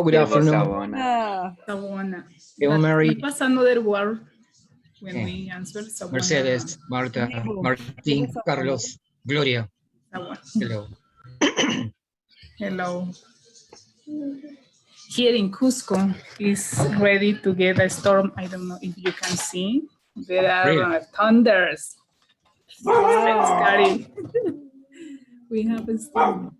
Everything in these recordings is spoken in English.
good afternoon. Sawana. Hello, Mary. Pasando del word when we answer. Sawana. Mercedes, Marta, Martín, Carlos, Gloria. Sawana. Hello. Hello. Here in Cusco is ready to get a storm. I don't know if you can see. There are Really? thunders. Wow. Scary. We have a storm.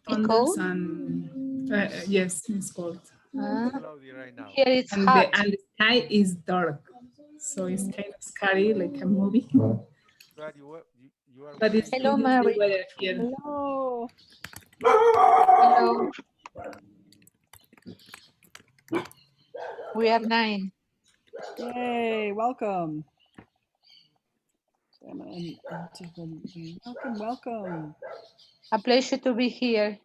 Thunders and yes, it's cold. Here it's And hot. and the sky is dark, so it's kind of scary, like a movie. But it's Hello, beautiful Mary. weather here. Hello. Hello. We are 9. Yay, welcome. Welcome. A pleasure to be here.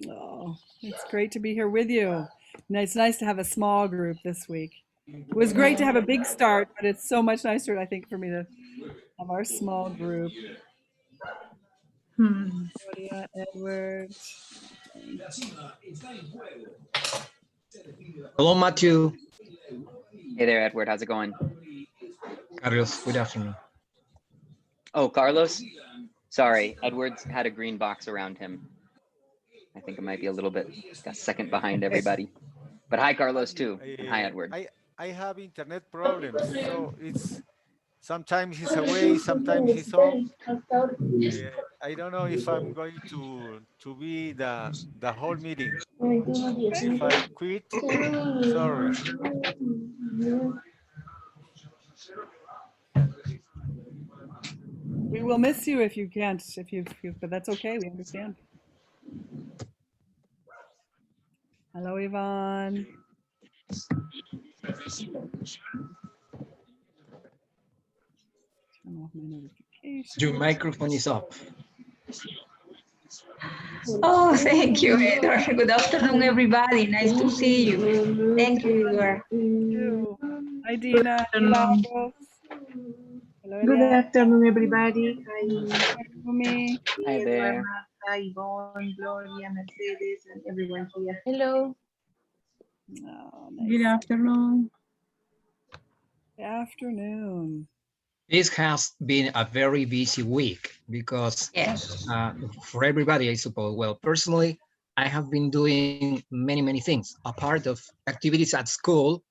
Oh, it's great to be here with you. And it's nice to have a small group this week. It was great to have a big start, but it's so much nicer, I think, for me to have our small group. Claudia, Edward. Hello, Matthew. Hey there, Edward. How's it going? Carlos, good afternoon. Oh, Carlos? Sorry, Edward's had a green box around him. I think it might be a second behind everybody. But hi, Carlos, too. And hi, Edward. I have internet problems, so it's sometimes he's away, sometimes he's on. I don't know if I'm going to be the whole meeting. If I quit, sorry. We will miss you if you can't, but that's okay. We understand. Hello, Yvonne. Turn off my notifications. Your microphone is up. Oh, thank you, Edward. Good afternoon, everybody. Nice to see you. Thank you, Edward. Hi, Dina. Hello, Good afternoon, everybody. Hi, Rumi. Hi there. Marta, Yvonne, Gloria, Mercedes, and everyone here. Hello. Oh, nice. Good afternoon. Good afternoon. This has been a very busy week because for everybody, I suppose. Well, personally, I have been doing many things. A part of activities at school,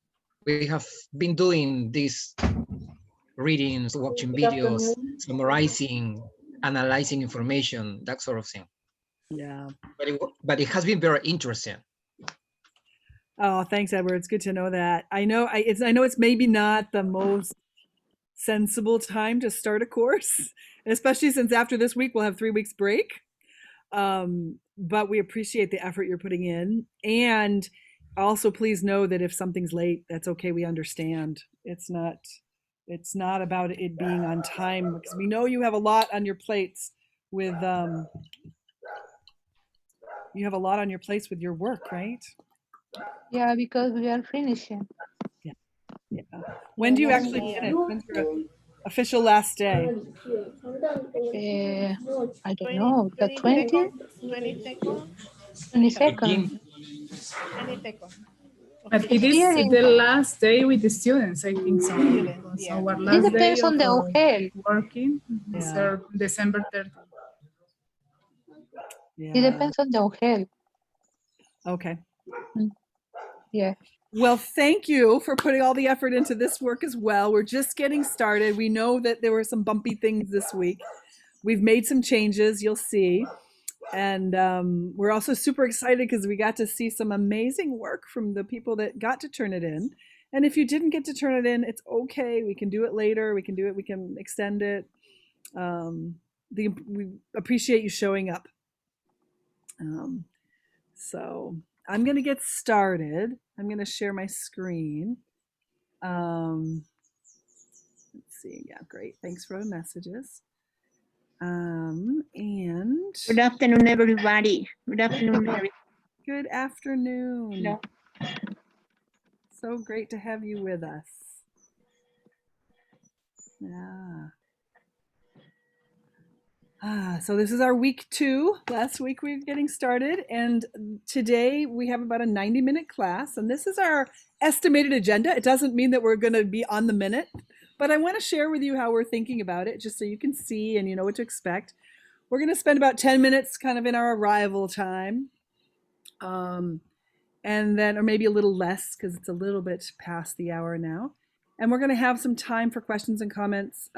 we have been doing these readings, watching videos, summarizing, analyzing information, that sort of thing. Yeah. But it has been very interesting. Oh, thanks, Edward. It's good to know that. I know it's maybe not the most sensible time to start a course, especially since after this week we'll have 3 weeks break. But we appreciate the effort you're putting in, and also please know that if something's late, that's okay. We understand. It's not about it being on time, because we know you have a lot on your plates with your work, right? Yeah, because we are finishing. Yeah. When do you actually finish? When's your official last day? I don't know, the 20th? 22nd. But it is the last day with the students, I think so. So our last It depends day on the hotel. Working is December 30th. It depends on the hotel. Okay. Yeah. Well, thank you for putting all the effort into this work as well. We're just getting started. We know that there were some bumpy things this week. We've made some changes, you'll see. And we're also super excited because we got to see some amazing work from the people that got to turn it in. And if you didn't get to turn it in, it's okay. We can do it later. We can extend it. We appreciate you showing up. So I'm going to get started. I'm going to share my screen. Let's see. Yeah, great. Thanks for the messages. And good afternoon, everybody. Good afternoon, Mary. Good afternoon. Yeah. So great to have you with us. Yeah. So this is our week 2. Last week we were getting started, and today we have about a 90-minute class, and this is our estimated agenda. It doesn't mean that we're going to be on the minute, but I want to share with you how we're thinking about it, just so you can see and you know what to expect. We're going to spend about 10 minutes kind of in our arrival time, and then, or maybe a little less because it's a little bit past the hour now. And we're going to have some time for questions and comments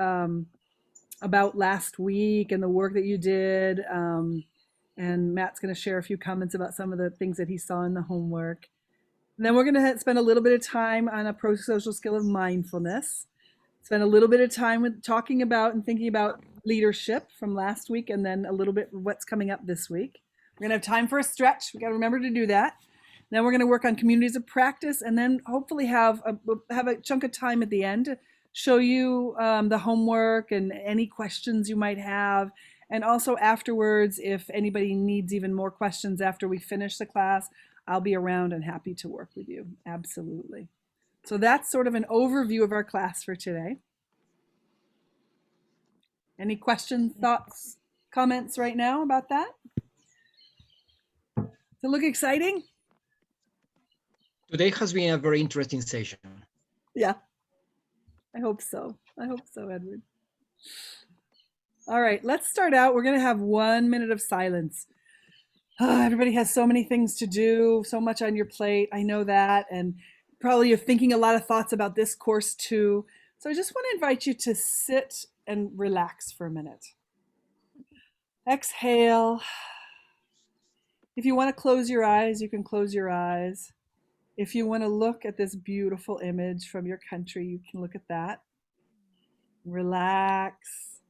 about last week and the work that you did. And Matt's going to share a few comments about some of the things that he saw in the homework. And then we're going to spend a little bit of time on a pro-social skill of mindfulness. Spend a little bit of time with talking about and thinking about leadership from last week, and then a little bit what's coming up this week. We're going to have time for a stretch. We got to remember to do that. Then we're going to work on communities of practice, and then hopefully have a chunk of time at the end to show you the homework and any questions you might have. And also afterwards, if anybody needs even more questions after we finish the class, I'll be around and happy to work with you. Absolutely. So that's sort of an overview of our class for today. Any questions, thoughts, comments right now about that? Does it look exciting? Today has been a very interesting session. Yeah, I hope so. I hope so, Edward. All right, let's start out. We're going to have 1 minute of silence. Everybody has so many things to do, so much on your plate. I know that. And probably you're thinking a lot of thoughts about this course too. So I just want to invite you to sit and relax for a minute. Exhale. If you want to close your eyes, you can close your eyes. If you want to look at this beautiful image from your country, you can look at that. Relax.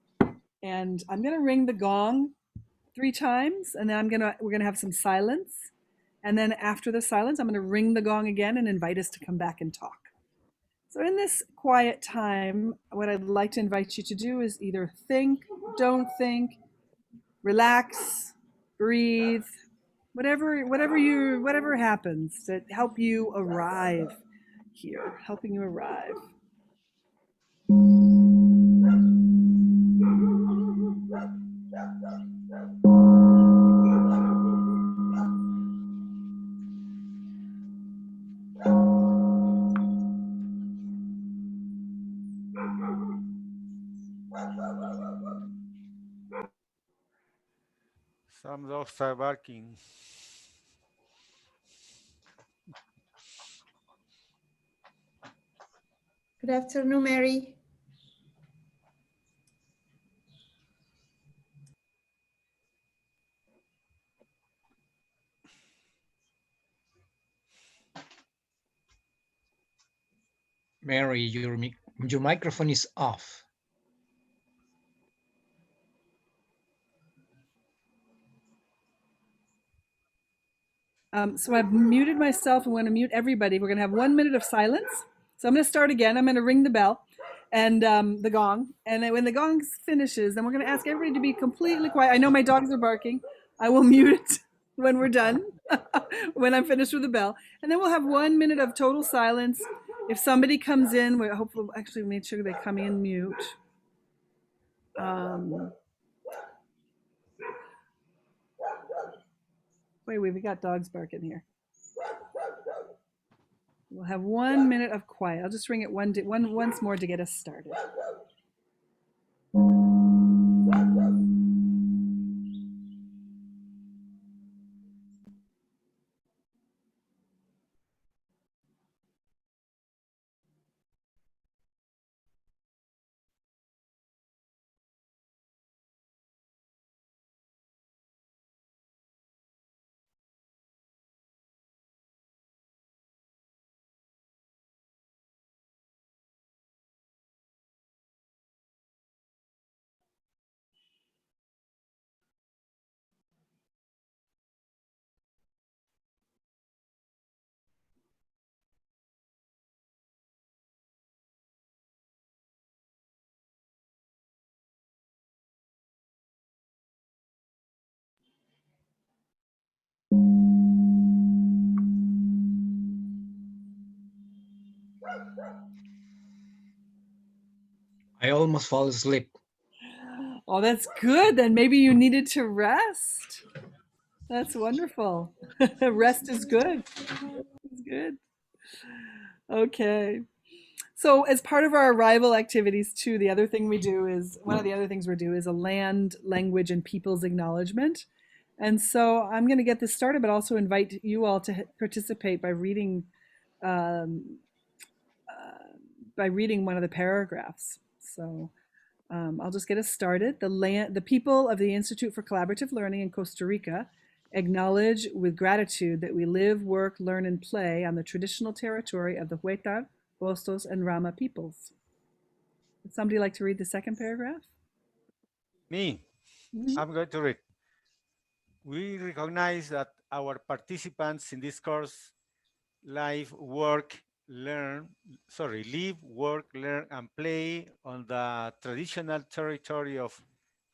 And I'm going to ring the gong 3 times, and then we're going to have some silence. And then after the silence, I'm going to ring the gong again and invite us to come back and talk. So in this quiet time, what I'd like to invite you to do is either think, don't think, relax, breathe, whatever happens to help you arrive here, helping you arrive. Some dogs are barking. Good afternoon, Mary. Mary, your microphone is off. So I've muted myself. I'm going to mute everybody. We're going to have 1 minute of silence. So I'm going to start again. I'm going to ring the bell and the gong. And then when the gong finishes, then we're going to ask everybody to be completely quiet. I know my dogs are barking. I will mute it when we're done, when I'm finished with the bell. And then we'll have 1 minute of total silence. If somebody comes in, we hopefully actually make sure they come in mute. Wait, we got dogs barking here. We'll have 1 minute of quiet. I'll just ring it once more to get us started. I almost fall asleep. Oh, that's good. Then maybe you needed to rest. That's wonderful. Rest is good. It's good. Okay. So as part of our arrival activities too, the other thing we do is one of the other things we do is a land, language, and people's acknowledgement. And so I'm going to get this started, but also invite you all to participate by reading um, one of the paragraphs. So I'll just get us started. The people of the Institute for Collaborative Learning in Costa Rica acknowledge with gratitude that we live, work, learn, and play on the traditional territory of the Huetar, Bostos, and Rama peoples. Would somebody like to read the second paragraph? Me, I'm going to read. We recognize that our participants in this course live, work, learn, live, work, learn, and play on the traditional territory of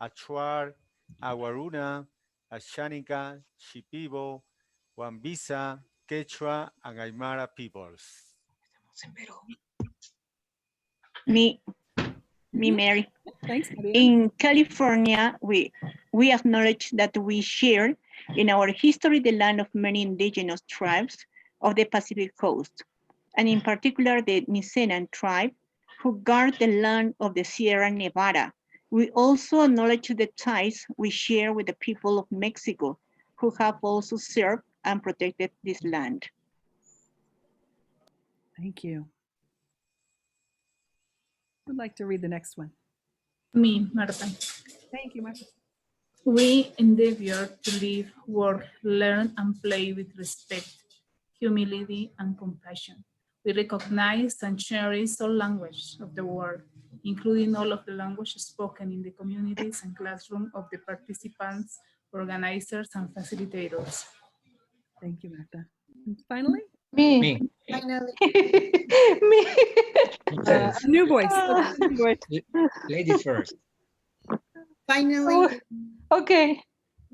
Achuar, Aguaruna, Ashaninka, Shipibo, Wambisa, Quechua, and Aymara peoples. Me, Mary. Thanks, Maria. In California, we acknowledge that we share in our history the land of many indigenous tribes of the Pacific coast, and in particular the Nisenan tribe, who guard the land of the Sierra Nevada. We also acknowledge the ties we share with the people of Mexico, who have also served and protected this land. Thank you. Who'd like to read the next one? Me, Marta. Thank you, Martha. We endeavor to live, work, learn, and play with respect, humility, and compassion. We recognize and cherish all languages of the world, including all of the languages spoken in the communities and classrooms of the participants, organizers, and facilitators. Thank you, Martha. And finally, Me. Finally. Me. a new voice. New voice. Lady first. Finally. Okay.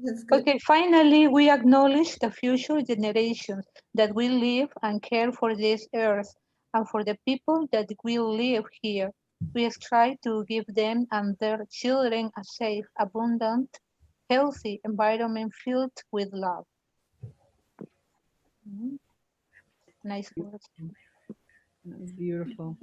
That's good. Okay, finally, we acknowledge the future generations that will live and care for this earth and for the people that will live here. We strive to give them and their children a safe, abundant, healthy environment filled with love. Nice words. That was beautiful.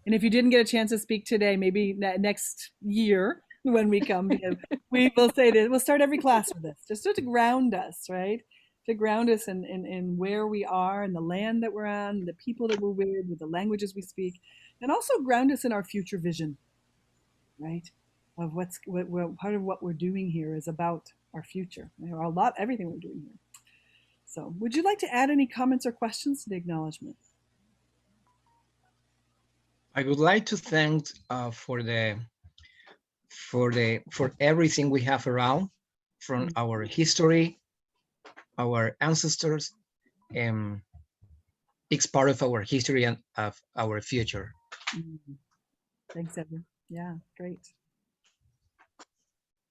And if you didn't get a chance to speak today, maybe next year when we come, because we will say that we'll start every class with this, just to ground us, right? To ground us in where we are and the land that we're on, the people that we're with the languages we speak, and also ground us in our future vision, right? Of part of what we're doing here is about our future. Everything we're doing here. So would you like to add any comments or questions to the acknowledgement? I would like to thank for everything we have around, from our history, our ancestors, and it's part of our history and of our future. Thanks, Edwin. Yeah, great.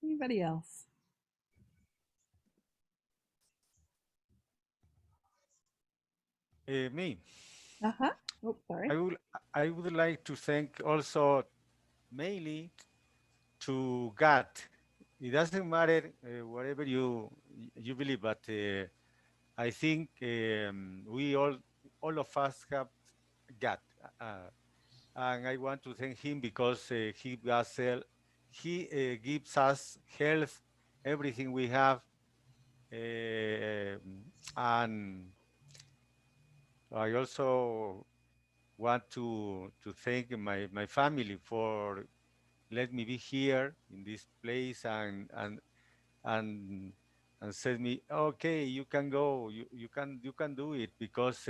Anybody else? Me. Uh-huh. Oh, sorry. I would like to thank also mainly to God. It doesn't matter whatever you believe, but I think we all of us have God, and I want to thank Him because He gives us health, everything we have, and I also want to thank my family for let me be here in this place and said me, okay, you can go, you can do it, because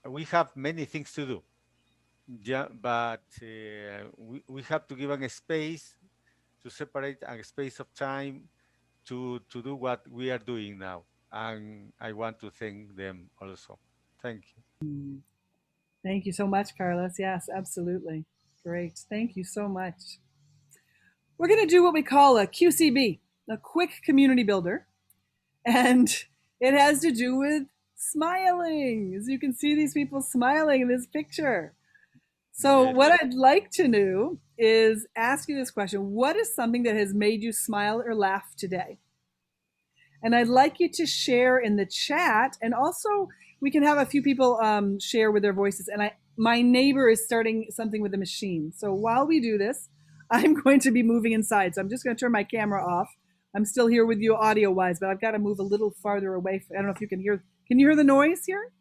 we have many things to do. Yeah, but we have to give a space to separate a space of time to do what we are doing now, and I want to thank them also. Thank you. Thank you so much, Carlos. Yes, absolutely. Great. Thank you so much. We're going to do what we call a QCB, a quick community builder. And it has to do with smiling. As you can see these people smiling in this picture. So Yes. what I'd like to do is ask you this question. What is something that has made you smile or laugh today? And I'd like you to share in the chat, and also we can have a few people share with their voices. And my neighbor is starting something with the machine. So while we do this, I'm going to be moving inside. So I'm just going to turn my camera off. I'm still here with you audio wise, but I've got to move a little farther away. I don't know if you can hear. Can you hear the noise here?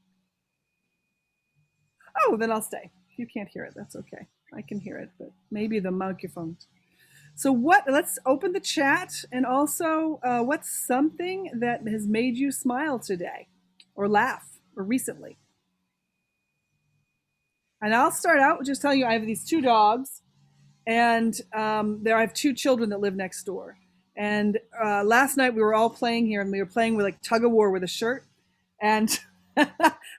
Oh, then I'll stay. If you can't hear it, that's okay. I can hear it, but maybe the microphone. So let's open the chat, and also what's something that has made you smile today or laugh or recently? And I'll start out with just telling you I have these 2 dogs, and I have 2 children that live next door. And last night we were all playing here, and we were playing with like tug of war with a shirt, and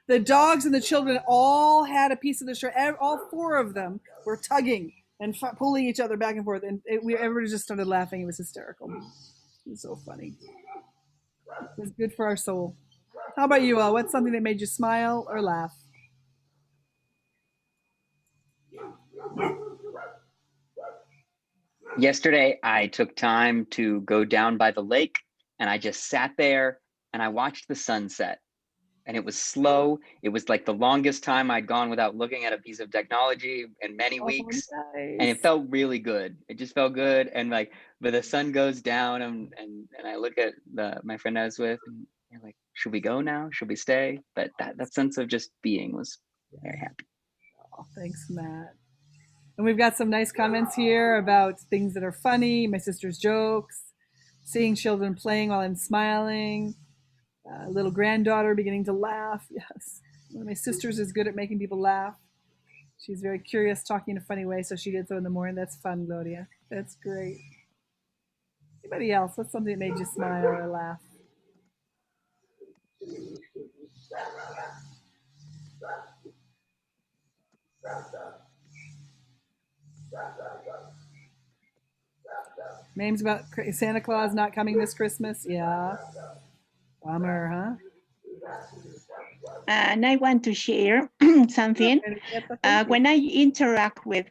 the dogs and the children all had a piece of the shirt. All 4 of them were tugging and pulling each other back and forth, and everybody just started laughing. It was hysterical. It was so funny. It was good for our soul. How about you, all? What's something that made you smile or laugh? Yesterday, I took time to go down by the lake, and I just sat there and I watched the sunset. And it was slow. It was like the longest time I'd gone without looking at a piece of technology in many weeks. Nice. And it felt really good. It just felt good. And like, but the sun goes down, and I look at my friend I was with, and you're like, should we go now? Should we stay? But that sense of just being was very happy. Oh, thanks, Matt. And we've got some nice comments here about things that are funny, my sister's jokes, seeing children playing while I'm smiling, little granddaughter beginning to laugh. Yes, one of my sisters is good at making people laugh. She's very curious, talking in a funny way, so she did so in the morning. That's fun, Gloria. That's great. Anybody else? What's something that made you smile or laugh? Names about Santa Claus not coming this Christmas. Yeah. Bummer, huh? And I want to share something. When I interact with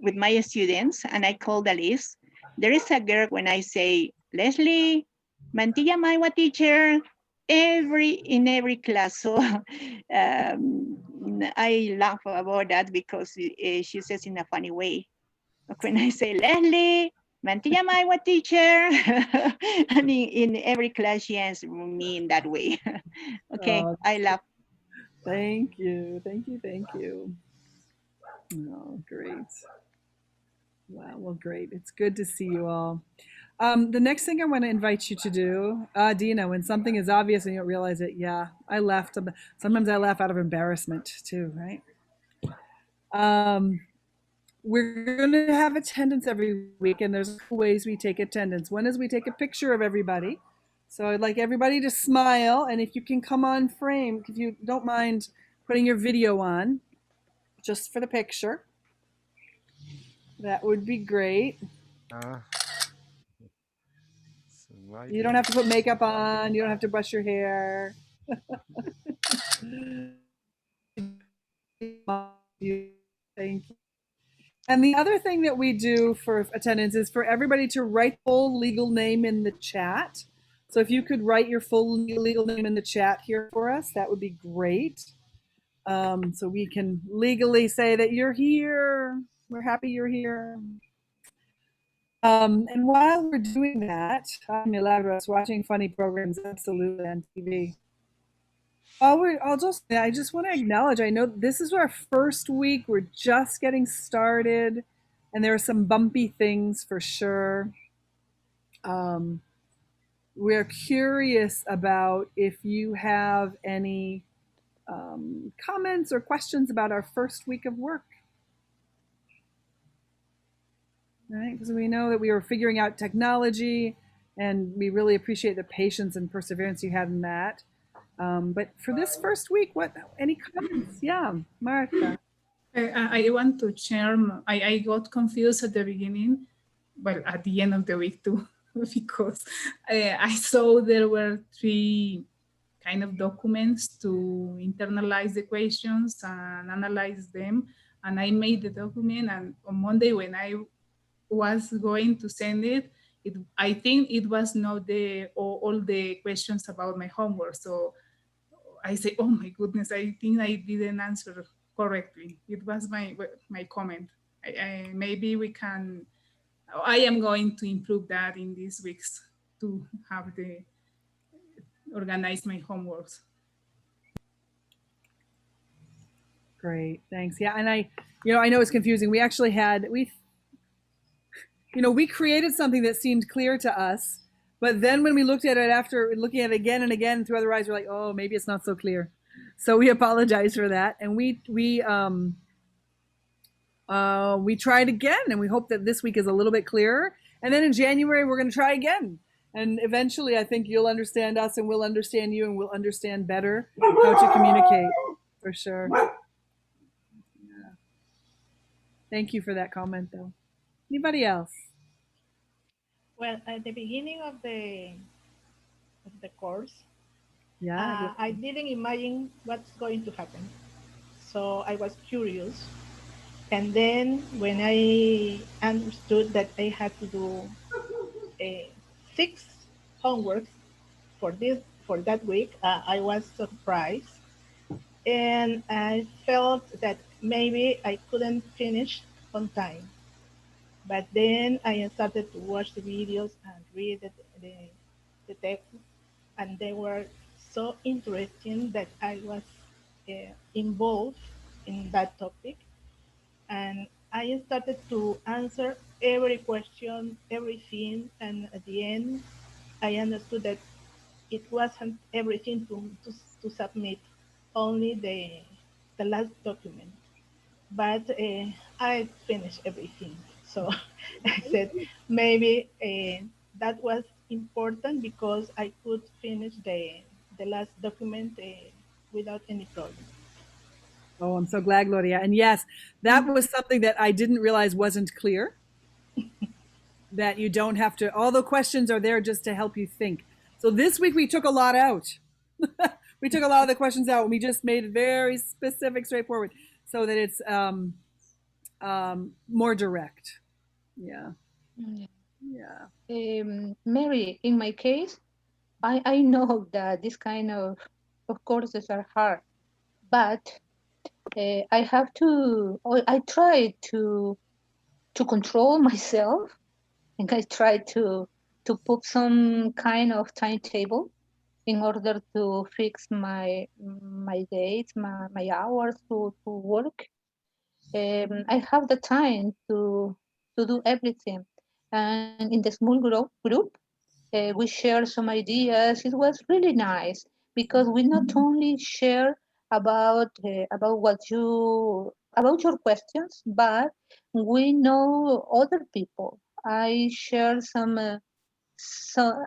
my students and I call the list, there is a girl when I say, Leslie, Mantilla Maiwa teacher, in every class. So I laugh about that because she says in a funny way. When I say, Leslie, Mantilla Maiwa teacher, and in every class she answers me in that way. Okay, I laugh. Thank you, thank you, thank you. Oh, great. Wow, well, great. It's good to see you all. The next thing I want to invite you to do, Dina, when something is obvious and you don't realize it, yeah, I laugh. Sometimes I laugh out of embarrassment too, right? We're going to have attendance every week, and there's ways we take attendance. One is we take a picture of everybody. So I'd like everybody to smile, and if you can come on frame, if you don't mind putting your video on, just for the picture, that would be great. You don't have to put makeup on. You don't have to brush your hair. Thank you. And the other thing that we do for attendance is for everybody to write full legal name in the chat. So if you could write your full legal name in the chat here for us, that would be great. So we can legally say that you're here. We're happy you're here. And while we're doing that, I'm Milagros, watching funny programs absolutely on TV. I just want to acknowledge, I know this is our first week. We're just getting started, and there are some bumpy things for sure. We're curious about if you have any comments or questions about our first week of work. Right? Because we know that we were figuring out technology, and we really appreciate the patience and perseverance you had in that. But for this first week, any comments? Yeah, Martha. I want to share, I got confused at the beginning, but at the end of the week too, because I saw there were 3 kind of documents to internalize the questions and analyze them. And I made the document, and on Monday when I was going to send it, I think it was not all the questions about my homework. So I say, oh my goodness, I think I didn't answer correctly. It was my comment. Maybe we can, I am going to improve that in these weeks to have organize my homeworks. Great, thanks. Yeah, and I know it's confusing. We actually we created something that seemed clear to us, but then when we looked at it after looking at it again and again through other eyes, we're like, oh, maybe it's not so clear. So we apologize for that, and we tried again, and we hope that this week is a little bit clearer. And then in January we're going to try again, and eventually I think you'll understand us, and we'll understand you, and we'll understand better how to communicate, for sure. Yeah. Thank you for that comment, though. Anybody else? Well, at the beginning of the course, Yeah. I didn't imagine what's going to happen. So I was curious. And then when I understood that I had to do 6 homeworks for that week, I was surprised. And I felt that maybe I couldn't finish on time. But then I started to watch the videos and read the text, and they were so interesting that I was involved in that topic. And I started to answer every question, everything, and at the end, I understood that it wasn't everything to submit, only the last document. But I finished everything. So I said, maybe that was important because I could finish the last document without any problem. Oh, I'm so glad, Gloria. And yes, that was something that I didn't realize wasn't clear. That you don't have to, all the questions are there just to help you think. So this week we took a lot out. We took a lot of the questions out, and we just made it very specific, straightforward, so that it's more direct. Yeah. Yeah. Mary, in my case, I know that this kind of courses are hard, but I try to control myself, and I try to put some kind of timetable in order to fix my dates, my hours to work. I have the time to do everything. And in the small group, we share some ideas. It was really nice because we not only share about your questions, but we know other people. I share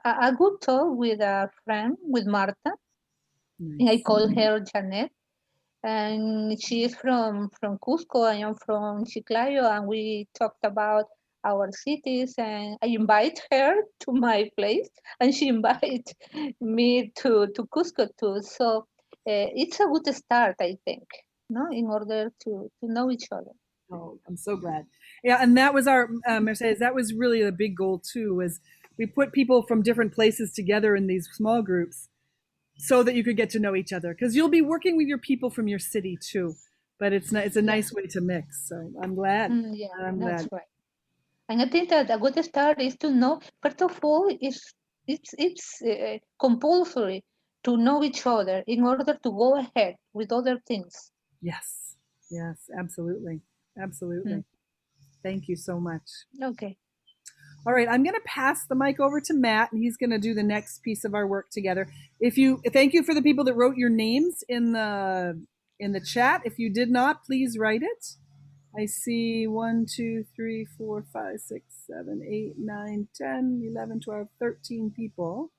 a good talk with a friend, with Marta. Nice. I call her Janet, and she is from Cusco. I am from Chiclayo, and we talked about our cities, and I invite her to my place, and she invite me to Cusco too. So it's a good start, I think, no, in order to know each other. Oh, I'm so glad. Yeah, and that was our Mercedes. That was really the big goal too. Was we put people from different places together in these small groups, so that you could get to know each other. Because you'll be working with your people from your city too, but it's a nice way to mix. So I'm glad. Yeah, I'm that's glad. right. And I think that a good start is to know. First of all, it's compulsory to know each other in order to go ahead with other things. Yes, absolutely. Thank you so much. Okay. All right, I'm going to pass the mic over to Matt, and he's going to do the next piece of our work together. Thank you for the people that wrote your names in the chat. If you did not, please write it. I see 1, 2, 3, 4, 5, 6, 7, 8, 9, 10, 11, 12, 13 people,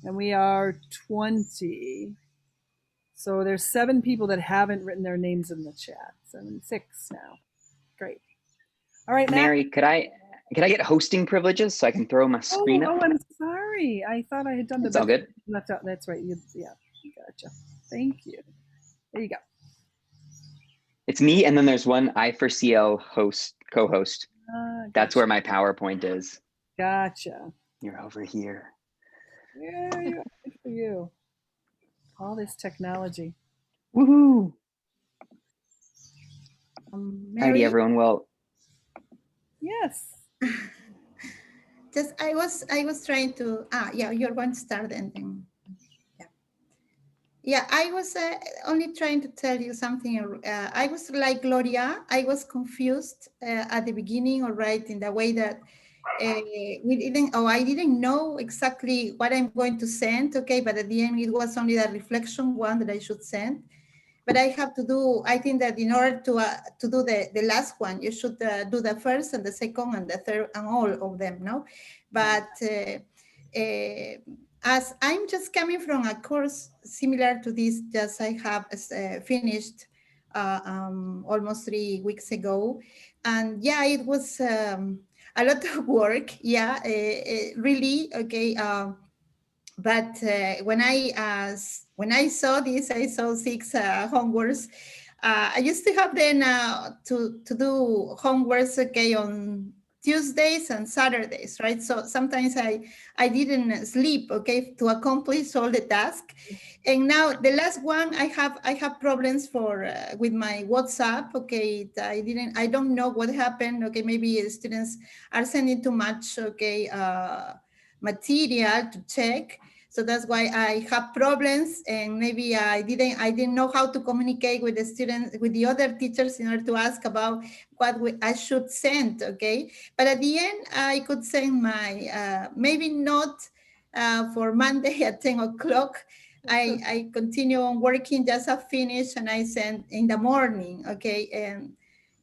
and we are 20. So there's 7 people that haven't written their names in the chat. 6 now. Great. All right, Matt. Mary, could I get hosting privileges so I can throw my screen up? Oh, I'm sorry. I thought I had done It's all good. Left out. That's right. Yeah. Gotcha. Thank you. There you go. It's me, and then there's one I4CL co-host. That's where my PowerPoint is. Gotcha. You're over here. Yeah, good for you. All this technology. Woohoo! Mary? Alrighty, everyone. Well, yes. Just I was trying to. Yeah, you're going to start and then. Yeah, I was only trying to tell you something. I was like Gloria. I was confused at the beginning, all right, in the way that I didn't know exactly what I'm going to send, okay, but at the end it was only the reflection one that I should send. But I have to do, I think that in order to do the last one, you should do the first and the second and the third and all of them, no? But as I'm just coming from a course similar to this, just I have finished almost 3 weeks ago. And yeah, it was a lot of work, yeah, really, okay. But when I saw this, I saw 6 homeworks. I used to have then to do homeworks, okay, on Tuesdays and Saturdays, right? So sometimes I didn't sleep, okay, to accomplish all the tasks. And now the last one, I have problems with my WhatsApp, okay. I don't know what happened, okay. Maybe students are sending too much, okay, material to check. So that's why I have problems, and maybe I didn't know how to communicate with the students, with the other teachers in order to ask about what I should send, okay? But at the end, I could send my, maybe not for Monday at 10 o'clock. I continue on working, just have finished, and I send in the morning, okay?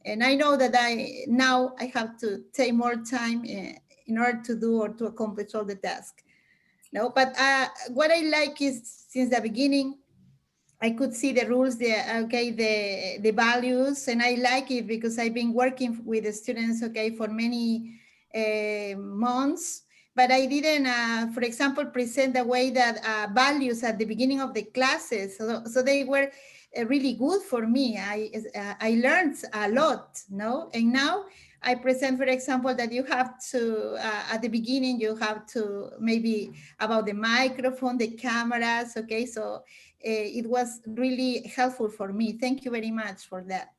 And I know that now I have to take more time in order to do or to accomplish all the tasks. No, but what I like is since the beginning, I could see the rules, the values, and I like it because I've been working with the students, okay, for many months, but I didn't, for example, present the way that values at the beginning of the classes. So they were really good for me. I learned a lot, no? And now I present, for example, that you have to, at the beginning, you have to maybe about the microphone, the cameras, okay? So it was really helpful for me. Thank you very much for that.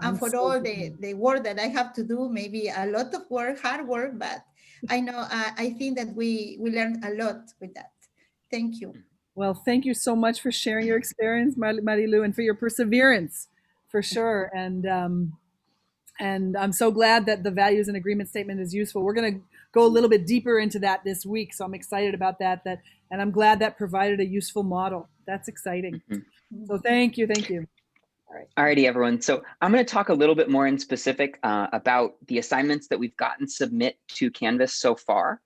And for all the work that I have to do, maybe a lot of work, hard work, but I know, I think that we learned a lot with that. Thank you. Well, thank you so much for sharing your experience, Marilu, and for your perseverance, for sure. And I'm so glad that the values and agreement statement is useful. We're going to go a little bit deeper into that this week, so I'm excited about that. And I'm glad that provided a useful model. That's exciting. So thank you. All right. Alrighty, everyone. So I'm going to talk a little bit more in specific about the assignments that we've gotten submit to Canvas so far.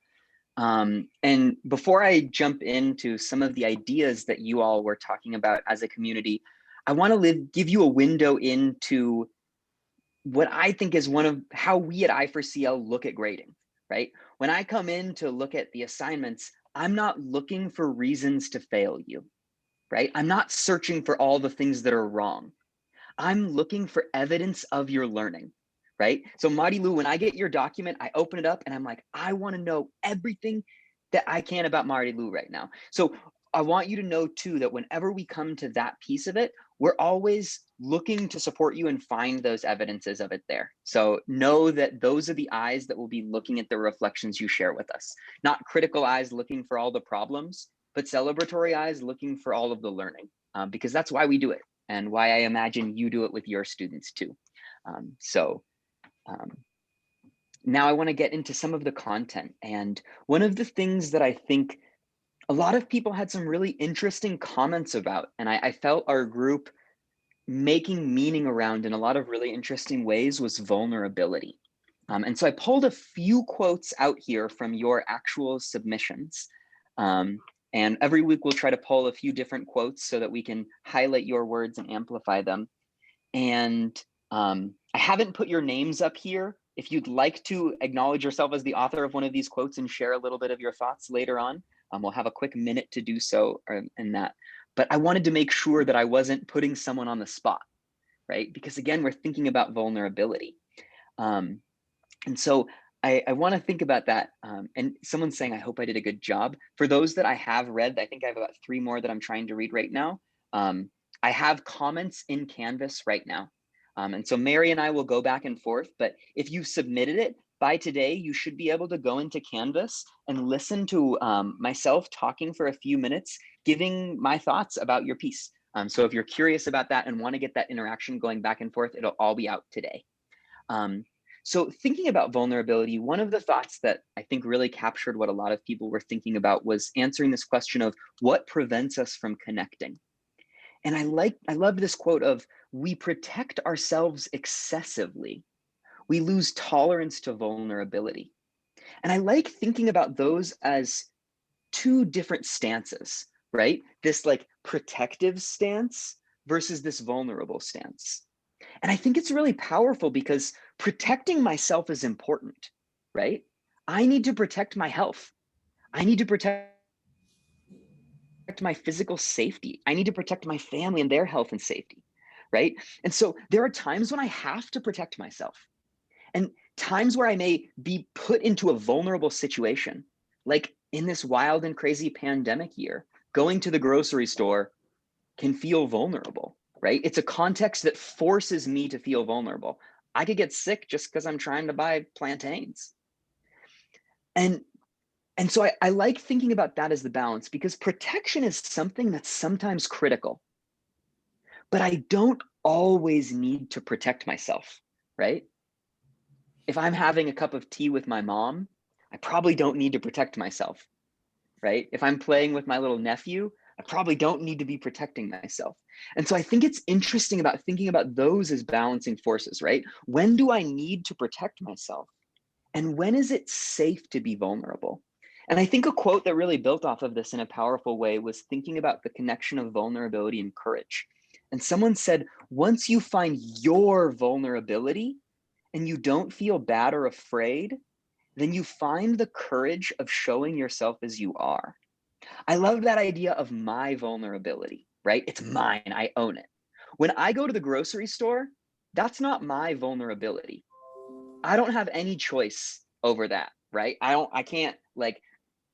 And before I jump into some of the ideas that you all were talking about as a community, I want to give you a window into what I think is one of how we at I4CL look at grading, right? When I come in to look at the assignments, I'm not looking for reasons to fail you, right? I'm not searching for all the things that are wrong. I'm looking for evidence of your learning, right? So Marilu, when I get your document, I open it up and I'm like, I want to know everything that I can about Marilu right now. So I want you to know too, that whenever we come to that piece of it, we're always looking to support you and find those evidences of it there. So know that those are the eyes that will be looking at the reflections you share with us, not critical eyes looking for all the problems, but celebratory eyes looking for all of the learning, because that's why we do it and why I imagine you do it with your students too. Now I want to get into some of the content. And one of the things that I think a lot of people had some really interesting comments about, and I felt our group making meaning around in a lot of really interesting ways, was vulnerability. And so I pulled a few quotes out here from your actual submissions. And every week we'll try to pull a few different quotes so that we can highlight your words and amplify them. And I haven't put your names up here. If you'd like to acknowledge yourself as the author of one of these quotes and share a little bit of your thoughts later on, we'll have a quick minute to do so in that. but I wanted to make sure that I wasn't putting someone on the spot, right? Because again, we're thinking about vulnerability. And so I want to think about that. And someone's saying, I hope I did a good job. For those that I have read, I think I have about 3 more that I'm trying to read right now. I have comments in Canvas right now. And so Mary and I will go back and forth, but if you submitted it by today, you should be able to go into Canvas and listen to myself talking for a few minutes, giving my thoughts about your piece. So if you're curious about that and want to get that interaction going back and forth, it'll all be out today. So thinking about vulnerability, one of the thoughts that I think really captured what a lot of people were thinking about was answering this question of what prevents us from connecting. And I love this quote of, we protect ourselves excessively. We lose tolerance to vulnerability. And I like thinking about those as 2 different stances, right? This like protective stance versus this vulnerable stance. And I think it's really powerful because protecting myself is important, right? I need to protect my health. I need to protect my physical safety. I need to protect my family and their health and safety, right? And so there are times when I have to protect myself, and times where I may be put into a vulnerable situation, like in this wild and crazy pandemic year, going to the grocery store can feel vulnerable, right? It's a context that forces me to feel vulnerable. I could get sick just because I'm trying to buy plantains. And so I like thinking about that as the balance, because protection is something that's sometimes critical, but I don't always need to protect myself, right? If I'm having a cup of tea with my mom, I probably don't need to protect myself, right? If I'm playing with my little nephew, I probably don't need to be protecting myself. And so I think it's interesting about thinking about those as balancing forces, right? When do I need to protect myself? And when is it safe to be vulnerable? And I think a quote that really built off of this in a powerful way was thinking about the connection of vulnerability and courage. And someone said, once you find your vulnerability and you don't feel bad or afraid, then you find the courage of showing yourself as you are. I love that idea of my vulnerability, right? It's mine, I own it. When I go to the grocery store, that's not my vulnerability. I don't have any choice over that, right? I can't, like,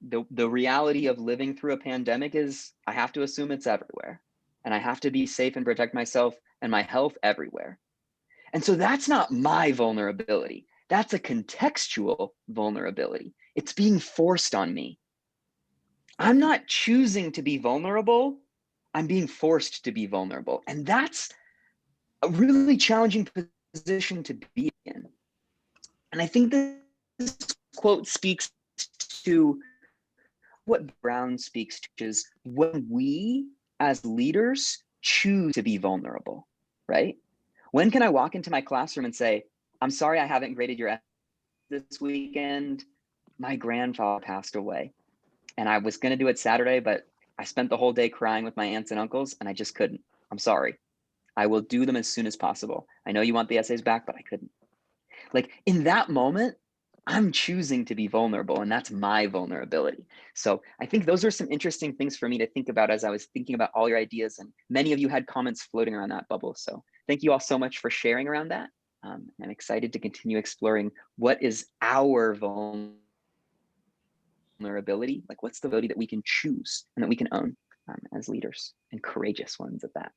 the reality of living through a pandemic is I have to assume it's everywhere, and I have to be safe and protect myself and my health everywhere. And so that's not my vulnerability. That's a contextual vulnerability. It's being forced on me. I'm not choosing to be vulnerable. I'm being forced to be vulnerable. And that's a really challenging position to be in. And I think this quote speaks to what Brown speaks to, is when we as leaders choose to be vulnerable, right? When can I walk into my classroom and say, I'm sorry I haven't graded your essay this weekend. My grandfather passed away and I was going to do it Saturday, but I spent the whole day crying with my aunts and uncles and I just couldn't. I'm sorry. I will do them as soon as possible. I know you want the essays back, but I couldn't. Like, in that moment, I'm choosing to be vulnerable, and that's my vulnerability. So I think those are some interesting things for me to think about as I was thinking about all your ideas, and many of you had comments floating around that bubble. So thank you all so much for sharing around that. I'm excited to continue exploring what is our vulnerability, like what's the ability that we can choose and that we can own as leaders, and courageous ones at that.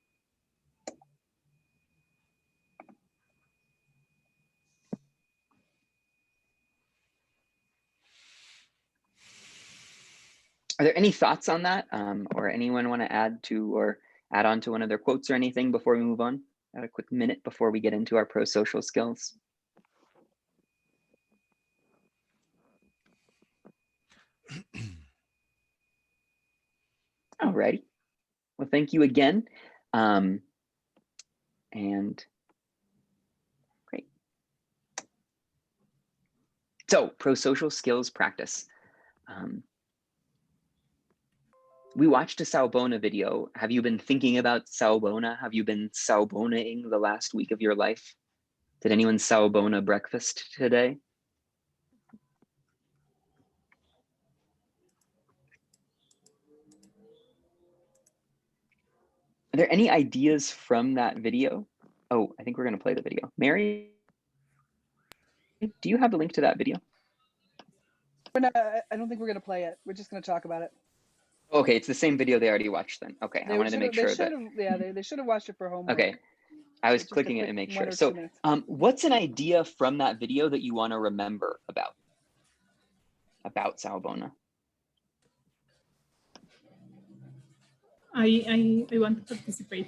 Are there any thoughts on that, or anyone want to add to or add on to one of their quotes or anything before we move on? Got a quick minute before we get into our pro-social skills. All righty. Well, thank you again. And great. So, pro-social skills practice. We watched a Sawubona video. Have you been thinking about Sawubona? Have you been Sawubonaing the last week of your life? Did anyone Sawubona breakfast today? there any ideas from that video? Oh, I think we're going to play the video. Mary, do you have the link to that video? I don't think we're going to play it. We're just going to talk about it. Okay, it's the same video they already watched then. Okay, I wanted to make sure that. Yeah, they should have watched it for homework. Okay, I was Just a clicking it quick to make 1 sure. or So 2 minutes. what's an idea from that video that you want to remember about Salbona? I want to participate.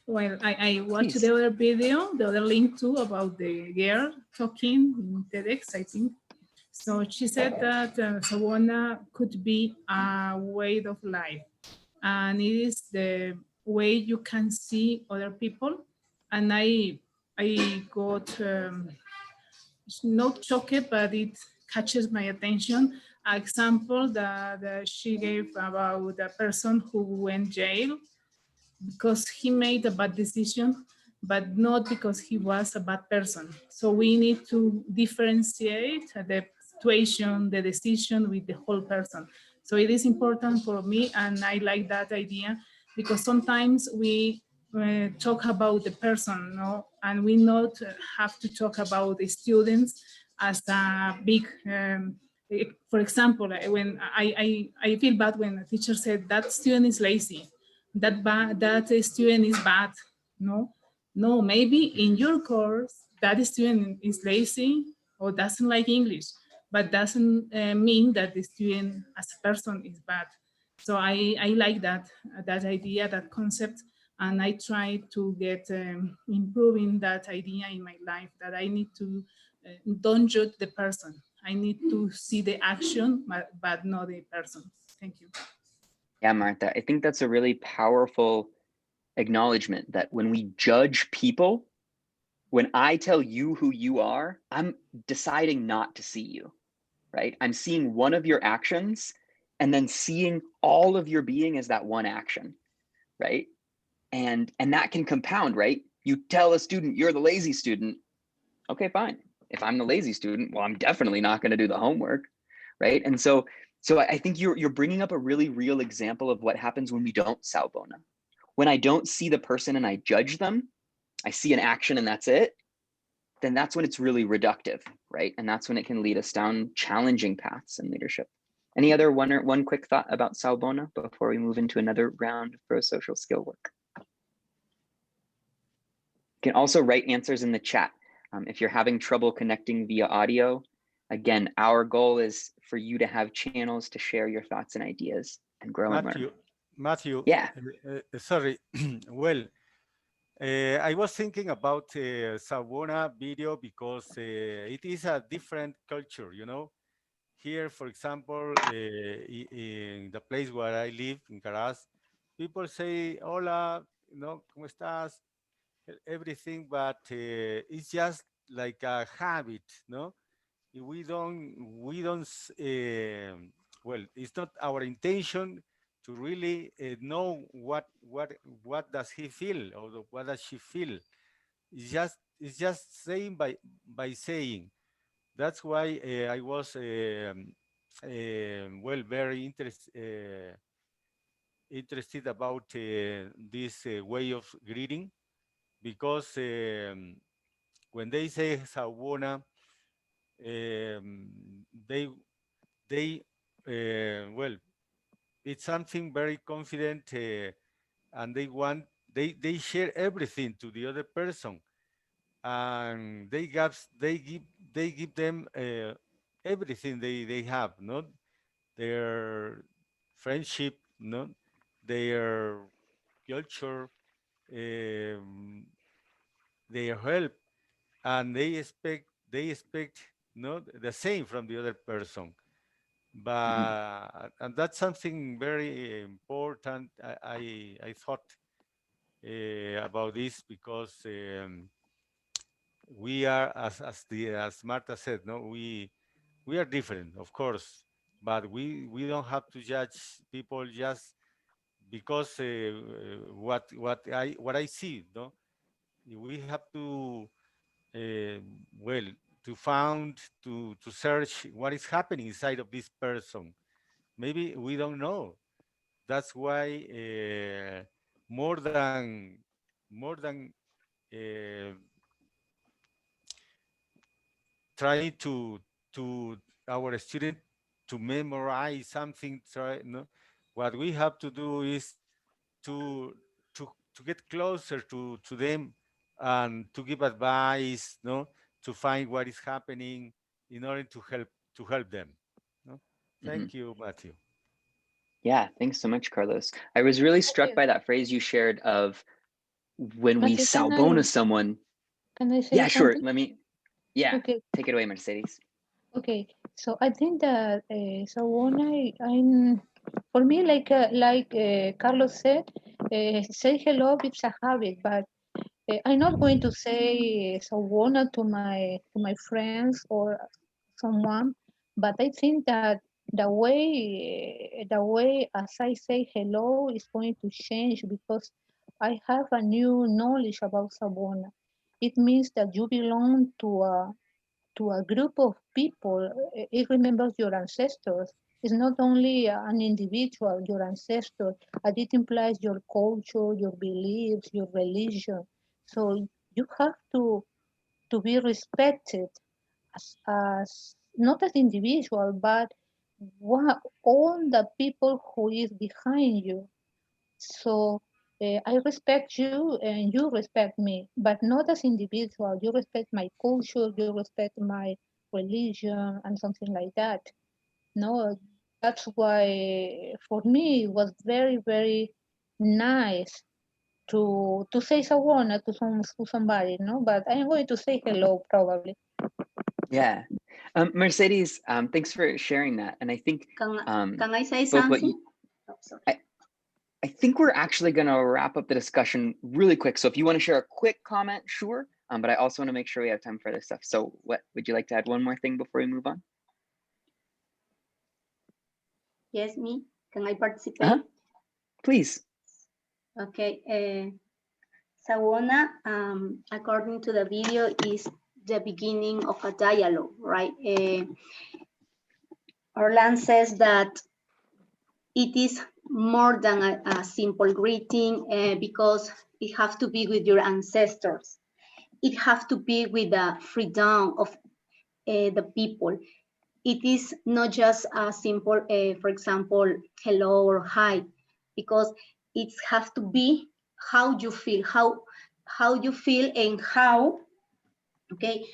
Well, I watched Please. the other video, the other link too, about the girl talking in TEDx, I think. So she said that Savona could be a way of life, and it is the way you can see other people. And I got not shocked, but it catches my attention. An example that she gave about a person who went jail because he made a bad decision, but not because he was a bad person. So we need to differentiate the situation, the decision with the whole person. So it is important for me, and I like that idea because sometimes we talk about the person, no, and we not have to talk about the students as a big. For example, when I feel bad when a teacher said that student is lazy, that student is bad. No, maybe in your course that student is lazy or doesn't like English, but doesn't mean that the student as a person is bad. So I like that idea, that concept, and I try to get improving that idea in my life, that I need to don't judge the person. I need to see the action, but not the person. Thank you. Yeah, Martha, I think that's a really powerful acknowledgement that when we judge people, when I tell you who you are, I'm deciding not to see you, right? I'm seeing one of your actions and then seeing all of your being as that one action, right? And that can compound, right? You tell a student you're the lazy student. Okay, fine. If I'm the lazy student, well, I'm definitely not going to do the homework, right? And so I think you're bringing up a really real example of what happens when we don't Salbona. When I don't see the person and I judge them, I see an action and that's it, then that's when it's really reductive, right? And that's when it can lead us down challenging paths in leadership. Any other one quick thought about Salbona before we move into another round of pro-social skill work? You can also write answers in the chat. If you're having trouble connecting via audio, again, our goal is for you to have channels to share your thoughts and ideas and grow and learn. Matthew, yeah. Sorry. Well, I was thinking about Salbona video because it is a different culture, you know. Here, for example, in the place where I live, in Caraz, people say, hola, you know, ¿cómo estás? Everything, but it's just like a habit, no? We don't, well, it's not our intention to really know what does he feel or what does she feel. It's just saying by saying. That's why I was well, very interested about this way of greeting, because when they say Salbona, they well, it's something very confident, and they share everything to the other person, and they give them everything they have, not their friendship, not their culture, their help, and they expect not the same from the other person. But and that's something very important. I thought about this because we are, as Marta said, no, we are different, of course, but we don't have to judge people just because what I see, no. We have to well, to search what is happening inside of this person. Maybe we don't know. That's why more than uh, trying to our student to memorize something. No, what we have to do is to to get closer to them and to give advice, no, to find what is happening in order to help them. No? Thank you, Matthew. Yeah, thanks so much, Carlos. I was really struck Matthew, by that phrase you shared of when we Matthew, salbona someone. can I say Yeah, sure. something? Yeah, Okay, take it away, Mercedes. okay. So I think that I'm for me like Carlos said, say hello it's a habit, but I'm not going to say Sawona to my friends or someone, but I think that the way as I say hello is going to change because I have a new knowledge about Sabona. It means that you belong to a group of people. It remembers your ancestors. It's not only an individual, your ancestor, and it implies your culture, your beliefs, your religion. So you have to be respected as not as individual, but all the people who is behind you. So I respect you and you respect me, but not as individual. You respect my culture, you respect my religion and something like that. No, that's why for me it was very, very nice to say Sawana to somebody, no? But I'm going to say hello probably. Yeah. Mercedes, thanks for sharing that. And I think Can I say both what something? you, Oh, sorry. I think we're actually going to wrap up the discussion really quick. So if you want to share a quick comment, sure. But I also want to make sure we have time for other stuff. So what would you like to add one more thing before we move on? Yes, me. Can I participate? Please. Okay. Sawona, according to the video, is the beginning of a dialogue, right? Orlan says that it is more than a simple greeting because it has to be with your ancestors. It has to be with the freedom of the people. It is not just a simple, for example, hello or hi, because it has to be how you feel, how you feel and how, okay,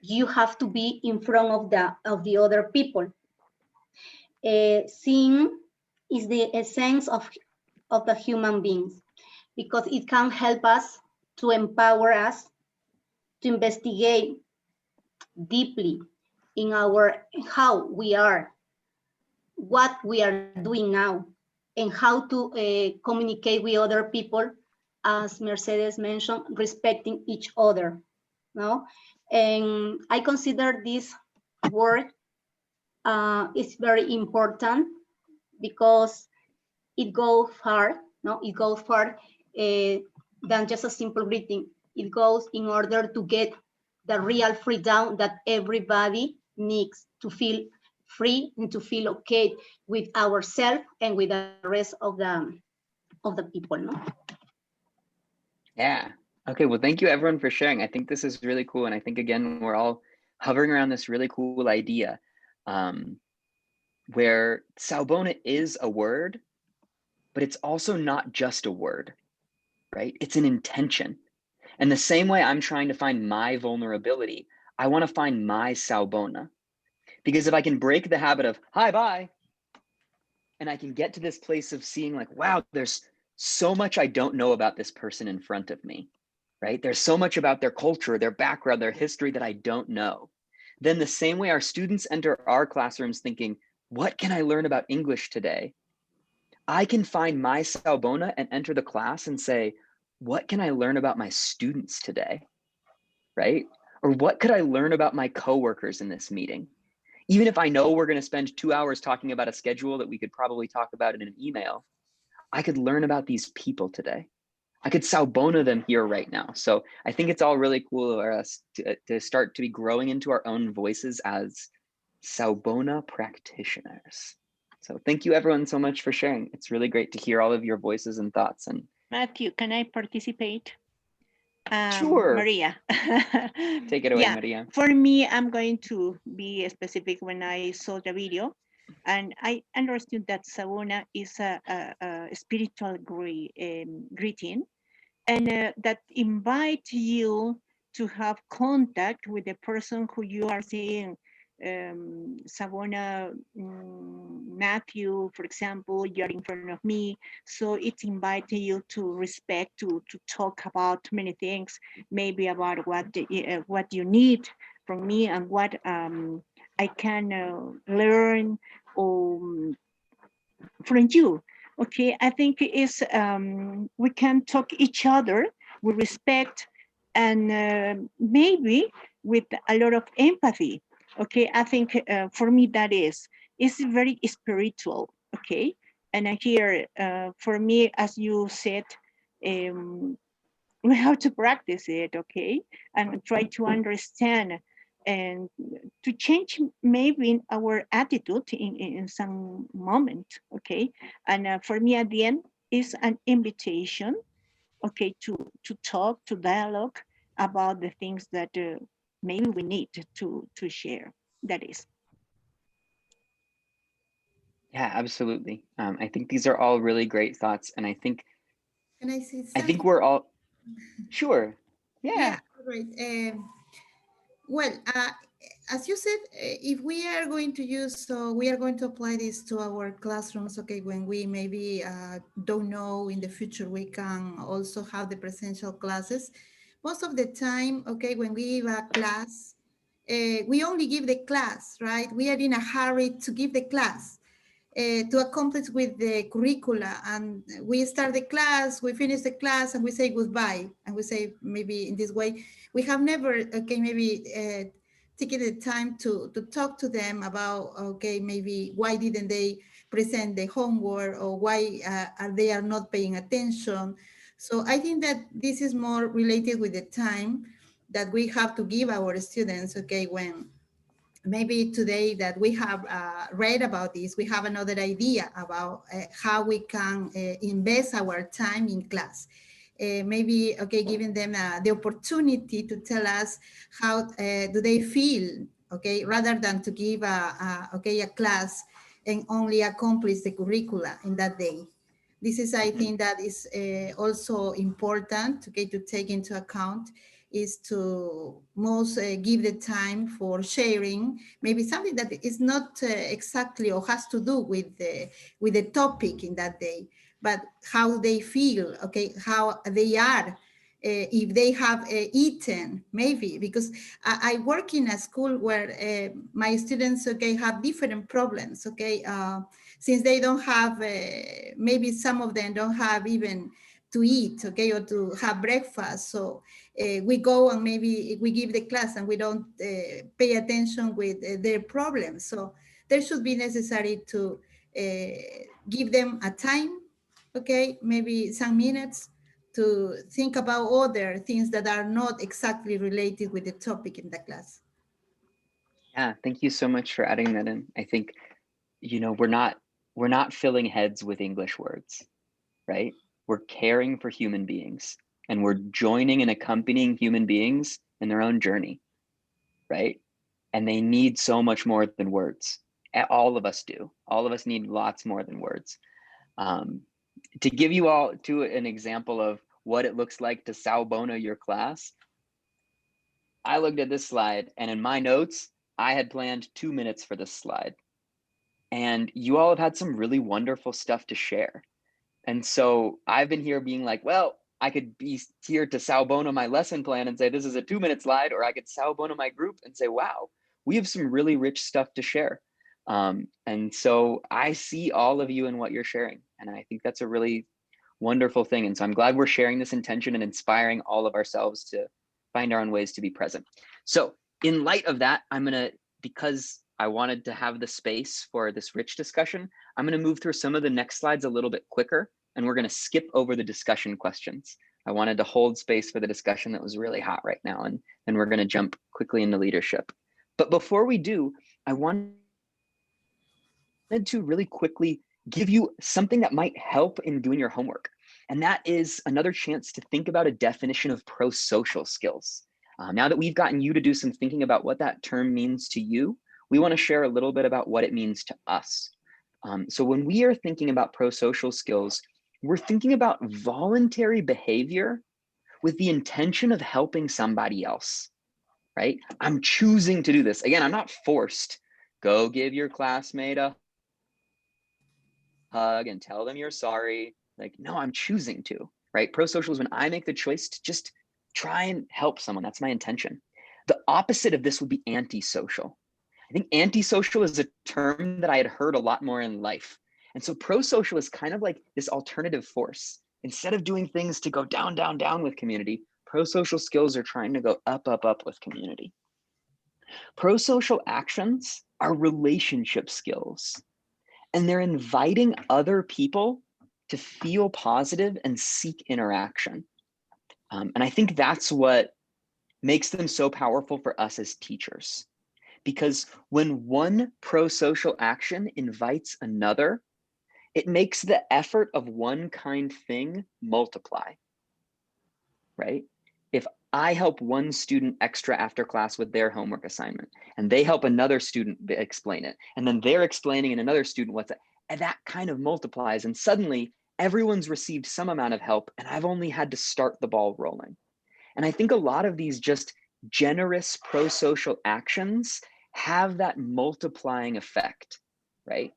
you have to be in front of the other people. Seeing is the essence of the human beings because it can help us to empower us to investigate deeply in how we are, what we are doing now, and how to communicate with other people, as Mercedes mentioned, respecting each other. No, and I consider this word is very important because it goes far. No, it goes far than just a simple greeting. It goes in order to get the real freedom that everybody needs to feel free and to feel okay with ourselves and with the rest of the people. No? Yeah. Okay. Well, thank you everyone for sharing. I think this is really cool. And I think, again, we're all hovering around this really cool idea where Salbona is a word, but it's also not just a word, right? It's an intention. And the same way I'm trying to find my vulnerability, I want to find my Salbona. Because if I can break the habit of, hi, bye, and I can get to this place of seeing like, wow, there's so much I don't know about this person in front of me, right? There's so much about their culture, their background, their history that I don't know. Then the same way our students enter our classrooms thinking, what can I learn about English today? I can find my Salbona and enter the class and say, what can I learn about my students today, right? Or what could I learn about my coworkers in this meeting? Even if I know we're going to spend 2 hours talking about a schedule that we could probably talk about in an email, I could learn about these people today. I could Salbona them here right now. So I think it's all really cool for us to start to be growing into our own voices as Salbona practitioners. So thank you everyone so much for sharing. It's really great to hear all of your voices and thoughts. And Matthew, can I participate? Sure. Maria. Take it away, Yeah, Maria. for me, I'm going to be specific when I saw the video. And I understood that Savona is a spiritual greeting, and that invite you to have contact with the person who you are seeing. Savona, Matthew, for example, you're in front of me. So it invites you to respect, to talk about many things, maybe about what you need from me and what I can learn from you. Okay, I think is we can talk each other with respect and maybe with a lot of empathy. Okay, I think for me that is very spiritual. Okay, and I hear for me, as you said, we have to practice it. Okay, and try to understand and to change maybe our attitude in some moment. Okay, and for me at the end is an invitation, okay, to talk, to dialogue about the things that maybe we need to share. That is. Yeah, absolutely. I think these are all really great thoughts, and I think Can I say something? I think we're all sure. Yeah. Right. Well, as you said, if we are going to use, so we are going to apply this to our classrooms, okay, when we maybe don't know in the future, we can also have the presential classes. Most of the time, okay, when we give a class, we only give the class, right? We are in a hurry to give the class. To accomplish with the curricula, and we start the class, we finish the class, and we say goodbye, and we say maybe in this way. We have never, okay, maybe taken the time to talk to them about, okay, maybe why didn't they present the homework, or why they are not paying attention. So I think that this is more related with the time that we have to give our students, okay, when maybe today that we have read about this, we have another idea about how we can invest our time in class. Maybe, okay, giving them the opportunity to tell us how do they feel, okay, rather than to give a class and only accomplish the curricula in that day. This is, I think, that is also important, okay, to take into account, is to most give the time for sharing, maybe something that is not exactly or has to do with the topic in that day, but how they feel, okay, how they are, if they have eaten, maybe, because I work in a school where my students, okay, have different problems, okay, since they don't have, maybe some of them don't have even to eat, okay, or to have breakfast. So we go and maybe we give the class and we don't pay attention with their problems. So there should be necessary to give them a time, okay, maybe some minutes to think about other things that are not exactly related with the topic in the class. Yeah, thank you so much for adding that in. I think, you know, we're not filling heads with English words, right? We're caring for human beings, and we're joining and accompanying human beings in their own journey, right? And they need so much more than words. All of us do. All of us need lots more than words. To give you all an example of what it looks like to Sao Bono your class, I looked at this slide, and in my notes, I had planned 2 minutes for this slide. And you all have had some really wonderful stuff to share. And so I've been here being like, well, I could be here to Sao Bono my lesson plan and say, this is a 2-minute slide, or I could Sao Bono my group and say, wow, we have some really rich stuff to share. And so I see all of you and what you're sharing. And I think that's a really wonderful thing. And so I'm glad we're sharing this intention and inspiring all of ourselves to find our own ways to be present. So in light of that, because I wanted to have the space for this rich discussion, I'm going to move through some of the next slides a little bit quicker, and we're going to skip over the discussion questions. I wanted to hold space for the discussion that was really hot right now, and then we're going to jump quickly into leadership. But before we do, I want to really quickly give you something that might help in doing your homework. And that is another chance to think about a definition of pro-social skills. Now that we've gotten you to do some thinking about what that term means to you, we want to share a little bit about what it means to us. So when we are thinking about pro-social skills, we're thinking about voluntary behavior with the intention of helping somebody else, right? I'm choosing to do this. Again, I'm not forced. Go give your classmate a hug and tell them you're sorry. Like, no, I'm choosing to, right? Pro-social is when I make the choice to just try and help someone. That's my intention. The opposite of this would be antisocial. I think antisocial is a term that I had heard a lot more in life. And so pro-social is kind of like this alternative force. Instead of doing things to go down, down, down with community, pro-social skills are trying to go up, up, up with community. Pro-social actions are relationship skills, and they're inviting other people to feel positive and seek interaction. And I think that's what makes them so powerful for us as teachers. Because when one pro-social action invites another, it makes the effort of one kind thing multiply, right? If I help one student extra after class with their homework assignment, and they help another student explain it, and then they're explaining and another student what's it, and that kind of multiplies, and suddenly everyone's received some amount of help, and I've only had to start the ball rolling. And I think a lot of these just generous pro-social actions have that multiplying effect, right?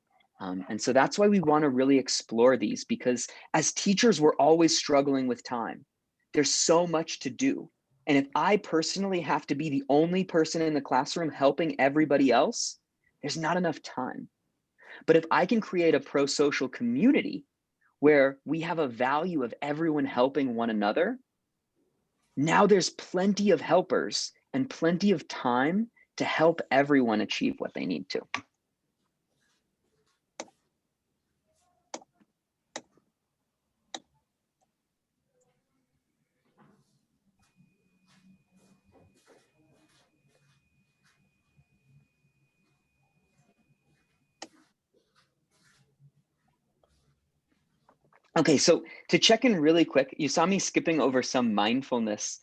And so that's why we want to really explore these, because as teachers, we're always struggling with time. There's so much to do. And if I personally have to be the only person in the classroom helping everybody else, there's not enough time. But if I can create a pro-social community where we have a value of everyone helping one another, now there's plenty of helpers and plenty of time to help everyone achieve what they need to. Okay, so to check in really quick, you saw me skipping over some mindfulness.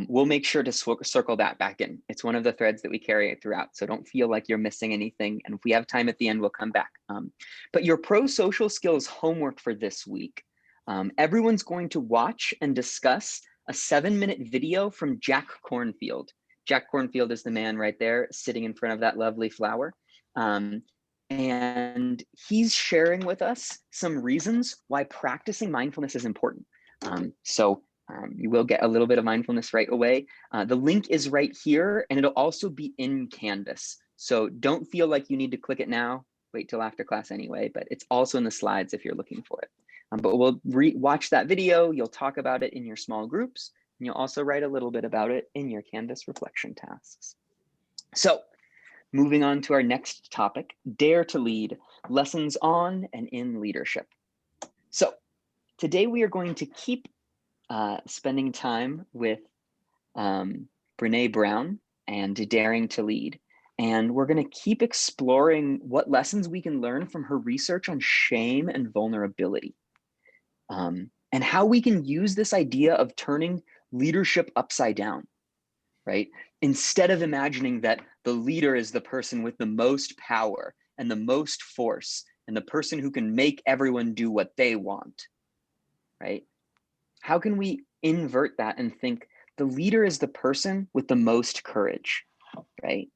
We'll make sure to circle that back in. It's one of the threads that we carry throughout, so don't feel like you're missing anything. And if we have time at the end, we'll come back. But your pro-social skills homework for this week, everyone's going to watch and discuss a 7-minute video from Jack Kornfield. Jack Kornfield is the man right there sitting in front of that lovely flower. And he's sharing with us some reasons why practicing mindfulness is important. You will get a little bit of mindfulness right away. The link is right here, and it'll also be in Canvas. So don't feel like you need to click it now, wait till after class anyway, but it's also in the slides if you're looking for it. But we'll watch that video, you'll talk about it in your small groups, and you'll also write a little bit about it in your Canvas reflection tasks. So, moving on to our next topic, Dare to Lead, lessons on and in leadership. So today we are going to keep spending time with Brene Brown and Daring to Lead. And we're going to keep exploring what lessons we can learn from her research on shame and vulnerability. And how we can use this idea of turning leadership upside down, right? Instead of imagining that the leader is the person with the most power and the most force and the person who can make everyone do what they want, right? How can we invert that and think the leader is the person with the most courage, right?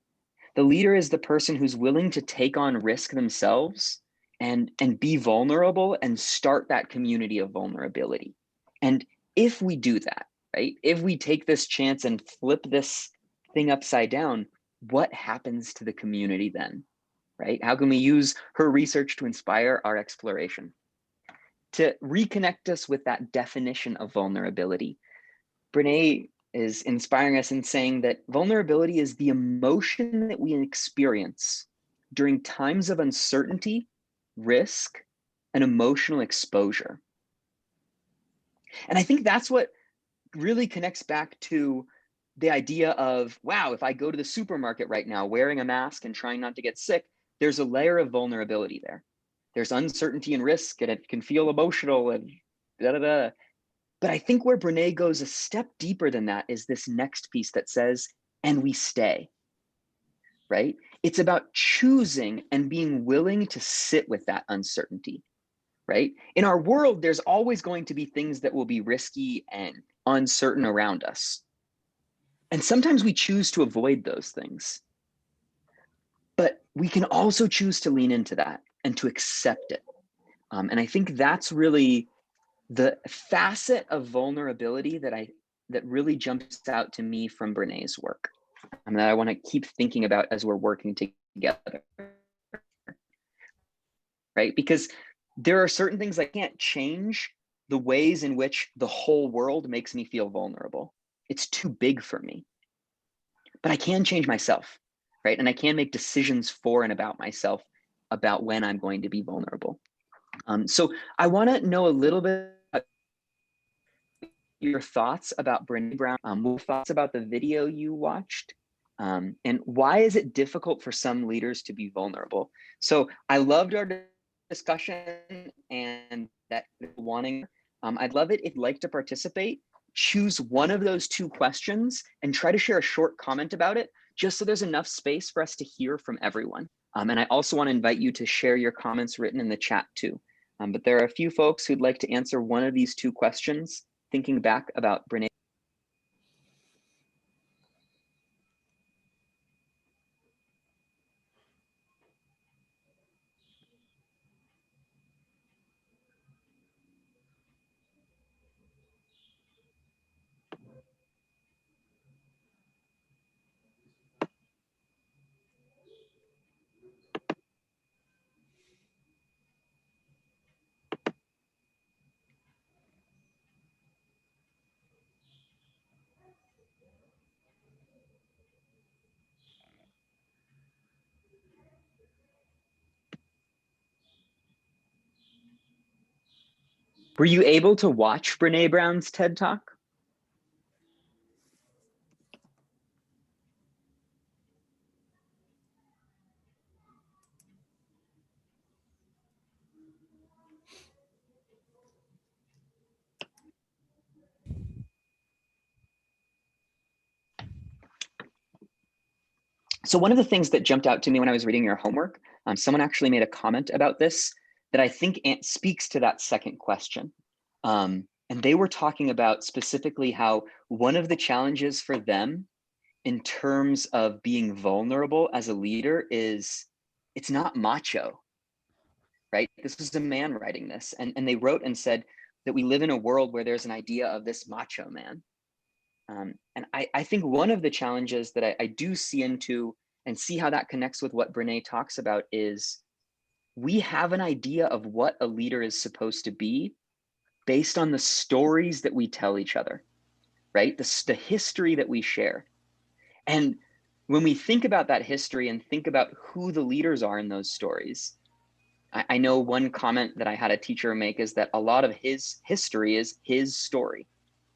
The leader is the person who's willing to take on risk themselves and be vulnerable and start that community of vulnerability. And if we do that, right? If we take this chance and flip this thing upside down, what happens to the community then, right? How can we use her research to inspire our exploration? To reconnect us with that definition of vulnerability, Brene is inspiring us in saying that vulnerability is the emotion that we experience during times of uncertainty, risk, and emotional exposure. And I think that's what really connects back to the idea of, wow, if I go to the supermarket right now wearing a mask and trying not to get sick, there's a layer of vulnerability there. There's uncertainty and risk, and it can feel emotional and da da da. But I think where Brene goes a step deeper than that is this next piece that says, and we stay, right? It's about choosing and being willing to sit with that uncertainty, right? In our world, there's always going to be things that will be risky and uncertain around us. And sometimes we choose to avoid those things. But we can also choose to lean into that and to accept it. And I think that's really the facet of vulnerability that really jumps out to me from Brene's work, and that I want to keep thinking about as we're working together, right? Because there are certain things I can't change the ways in which the whole world makes me feel vulnerable. It's too big for me, but I can change myself, right? And I can make decisions for and about myself about when I'm going to be vulnerable. So I want to know a little bit about your thoughts about Brene Brown, what thoughts about the video you watched, and why is it difficult for some leaders to be vulnerable? So I loved our discussion and that wanting, I'd love it if you'd like to participate, choose one of those two questions and try to share a short comment about it, just so there's enough space for us to hear from everyone. And I also want to invite you to share your comments written in the chat too. But there are a few folks who'd like to answer one of these two questions, thinking back about Brene. Were you able to watch Brene Brown's TED Talk? So one of the things that jumped out to me when I was reading your homework, someone actually made a comment about this that I think speaks to that second question. And they were talking about specifically how one of the challenges for them in terms of being vulnerable as a leader is it's not macho, right? This was a man writing this, and they wrote and said that we live in a world where there's an idea of this macho man. And I think one of the challenges that I do see into and see how that connects with what Brene talks about is we have an idea of what a leader is supposed to be based on the stories that we tell each other, right? The history that we share. And when we think about that history and think about who the leaders are in those stories, I know one comment that I had a teacher make is that a lot of his history is his story,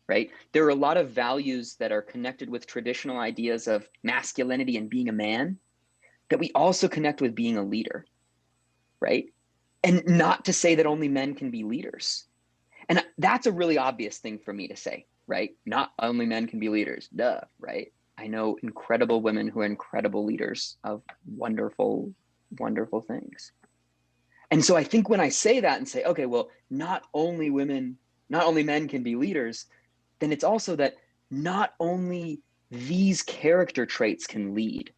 right? There are a lot of values that are connected with traditional ideas of masculinity and being a man that we also connect with being a leader, right? And not to say that only men can be leaders. And that's a really obvious thing for me to say, right? Not only men can be leaders, duh, right? I know incredible women who are incredible leaders of wonderful, wonderful things. And so I think when I say that and say, okay, well, not only men can be leaders, then it's also that not only these character traits can lead,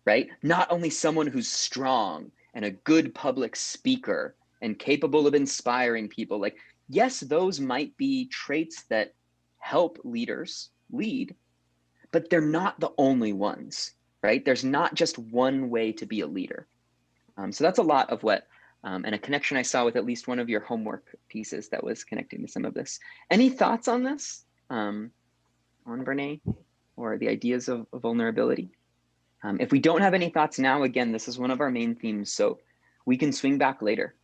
right? Not only someone who's strong and a good public speaker and capable of inspiring people, like, yes, those might be traits that help leaders lead, but they're not the only ones, right? There's not just one way to be a leader. So that's a lot of what, and a connection I saw with at least one of your homework pieces that was connecting to some of this. Any thoughts on this, on Brene, or the ideas of vulnerability? If we don't have any thoughts now, again, this is one of our main themes, so we can swing back later.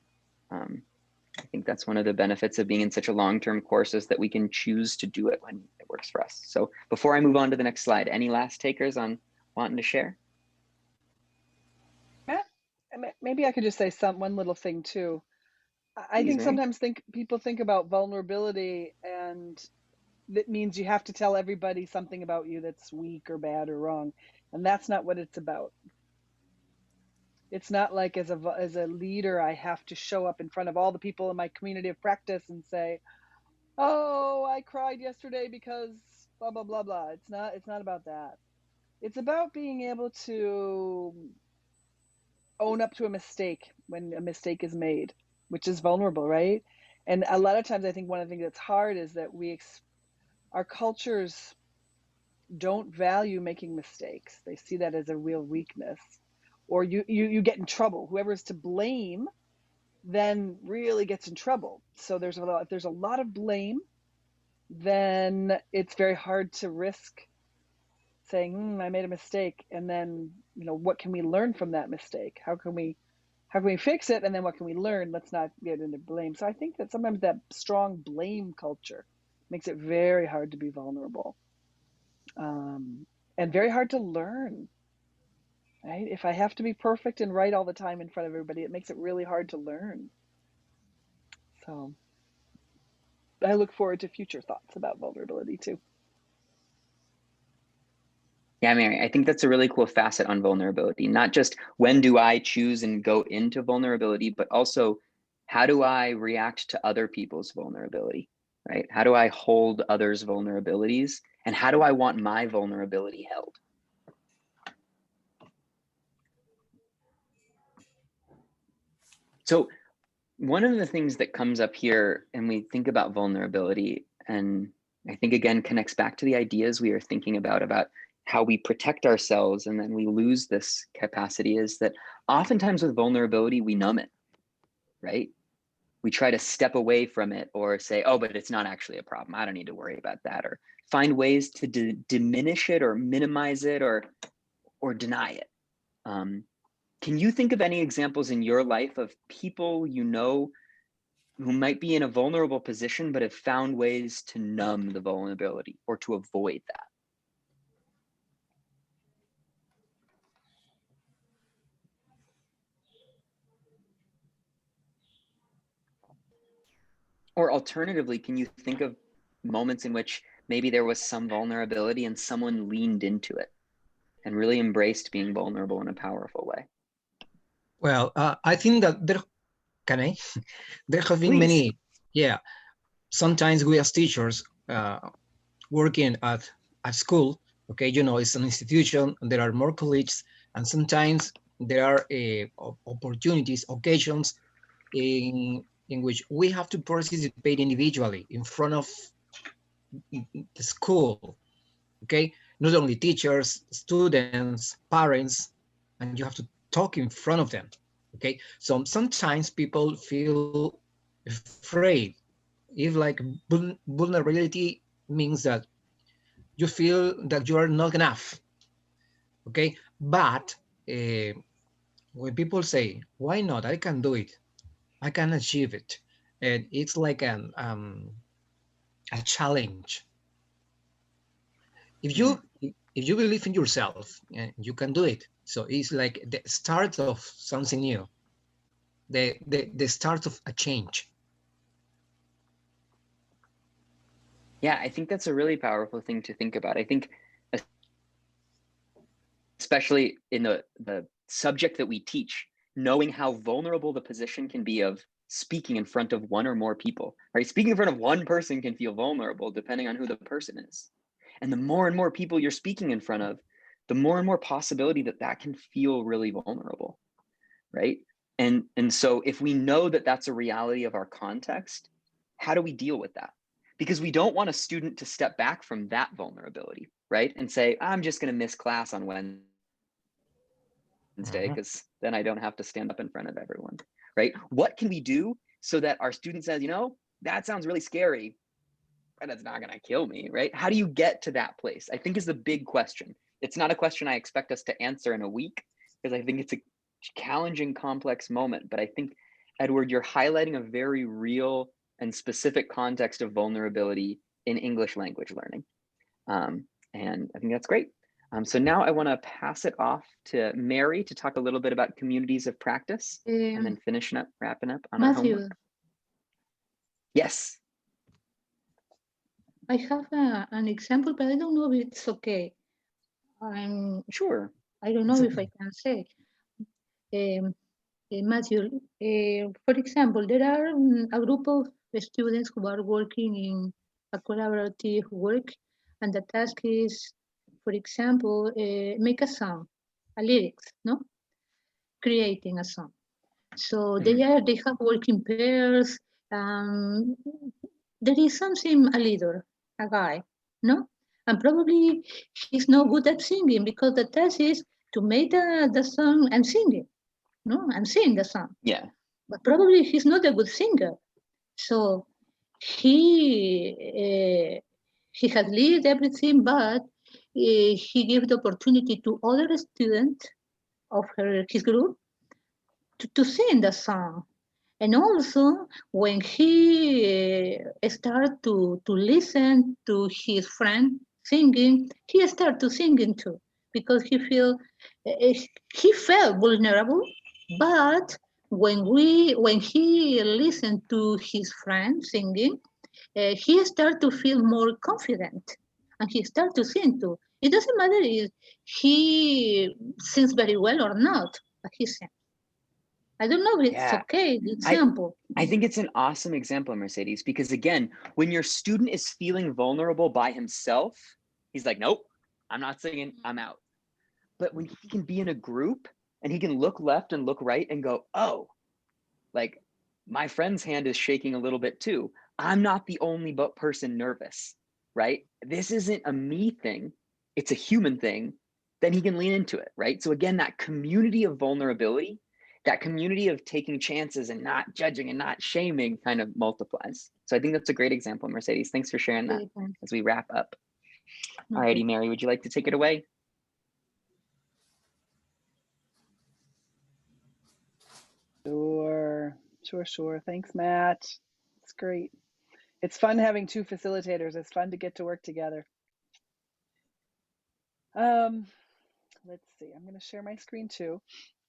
I think that's one of the benefits of being in such a long-term course is that we can choose to do it when it works for us. So before I move on to the next slide, any last takers on wanting to share? maybe I could just say one little thing too. I Please, think Mary. sometimes people think about vulnerability, and that means you have to tell everybody something about you that's weak or bad or wrong, and that's not what it's about. It's not like as a leader I have to show up in front of all the people in my community of practice and say, oh, I cried yesterday because blah blah blah blah. It's not about that. It's about being able to own up to a mistake when a mistake is made, which is vulnerable, right? And a lot of times I think one of the things that's hard is that our cultures don't value making mistakes. They see that as a real weakness, or you get in trouble. Whoever's to blame then really gets in trouble. So if there's a lot of blame, then it's very hard to risk saying, I made a mistake, and then, what can we learn from that mistake? How can we fix it? And then what can we learn? Let's not get into blame. So I think that sometimes that strong blame culture makes it very hard to be vulnerable, and very hard to learn, right? If I have to be perfect and right all the time in front of everybody, it makes it really hard to learn. So I look forward to future thoughts about vulnerability too. Yeah, Mary, I think that's a really cool facet on vulnerability. Not just when do I choose and go into vulnerability, but also how do I react to other people's vulnerability, right? How do I hold others' vulnerabilities? And how do I want my vulnerability held? So one of the things that comes up here, and we think about vulnerability, and I think again connects back to the ideas we are thinking about how we protect ourselves and then we lose this capacity, is that oftentimes with vulnerability, we numb it, right? We try to step away from it or say, oh, but it's not actually a problem. I don't need to worry about that, or find ways to diminish it or minimize it or deny it. Can you think of any examples in your life of people who might be in a vulnerable position but have found ways to numb the vulnerability or to avoid that? Or alternatively, can you think of moments in which maybe there was some vulnerability and someone leaned into it and really embraced being vulnerable in a powerful way? Well, I think that there have been Please. many, sometimes we as teachers working at school, okay, it's an institution, there are more colleagues, and sometimes there are opportunities, occasions in which we have to participate individually in front of the school, okay? Not only teachers, students, parents, and you have to talk in front of them, okay? So sometimes people feel afraid. If like vulnerability means that you feel that you are not enough, okay? But when people say, why not? I can do it. I can achieve it. And it's like a challenge. If you believe in yourself, you can do it. So it's like the start of something new, the start of a change. Yeah, I think that's a really powerful thing to think about. I think especially in the subject that we teach, knowing how vulnerable the position can be of speaking in front of one or more people, right? Speaking in front of one person can feel vulnerable depending on who the person is. And the more and more people you're speaking in front of, the more and more possibility that can feel really vulnerable, right? And so if we know that that's a reality of our context, how do we deal with that? Because we don't want a student to step back from that vulnerability, right? And say, I'm just going to miss class on Wednesday because then I don't have to stand up in front of everyone, right? What can we do so that our student says, that sounds really scary, but it's not going to kill me, right? How do you get to that place? I think is the big question. It's not a question I expect us to answer in a week, because I think it's a challenging, complex moment. But I think, Edward, you're highlighting a very real and specific context of vulnerability in English language learning. And I think that's great. So now I want to pass it off to Mary to talk a little bit about communities of practice and then wrapping up on our Matthew, homework. Yes. I have an example, but I don't know if it's okay. Sure. I don't know if I can say. Matthew, for example, there are a group of students who are working in a collaborative work, and the task is, for example, make a song, a lyrics, no? Creating a song. So they have working pairs. There is something, a leader, a guy, no? And probably he's not good at singing because the task is to make the song and sing it, no? And sing the song. Yeah. But probably he's not a good singer. So he has lead everything, but he gave the opportunity to other students of his group to sing the song. And also, when he started to listen to his friend singing, he started to singing too, because he felt vulnerable. But when he listened to his friend singing, he started to feel more confident, and he started to sing too. It doesn't matter if he sings very well or not, but he sings. I don't know if it's okay, the example. I think it's an awesome example, Mercedes, because again, when your student is feeling vulnerable by himself, he's like, nope, I'm not singing, I'm out. But when he can be in a group and he can look left and look right and go, oh, like my friend's hand is shaking a little bit too. I'm not the only person nervous, right? This isn't a me thing, it's a human thing. Then he can lean into it, right? So again, that community of vulnerability, that community of taking chances and not judging and not shaming kind of multiplies. So I think that's a great example, Mercedes. Thanks for sharing that as we wrap up. All righty, Mary, would you like to take it away? Sure. Thanks, Matt. It's great. It's fun having two facilitators. It's fun to get to work together. Let's see, I'm going to share my screen too.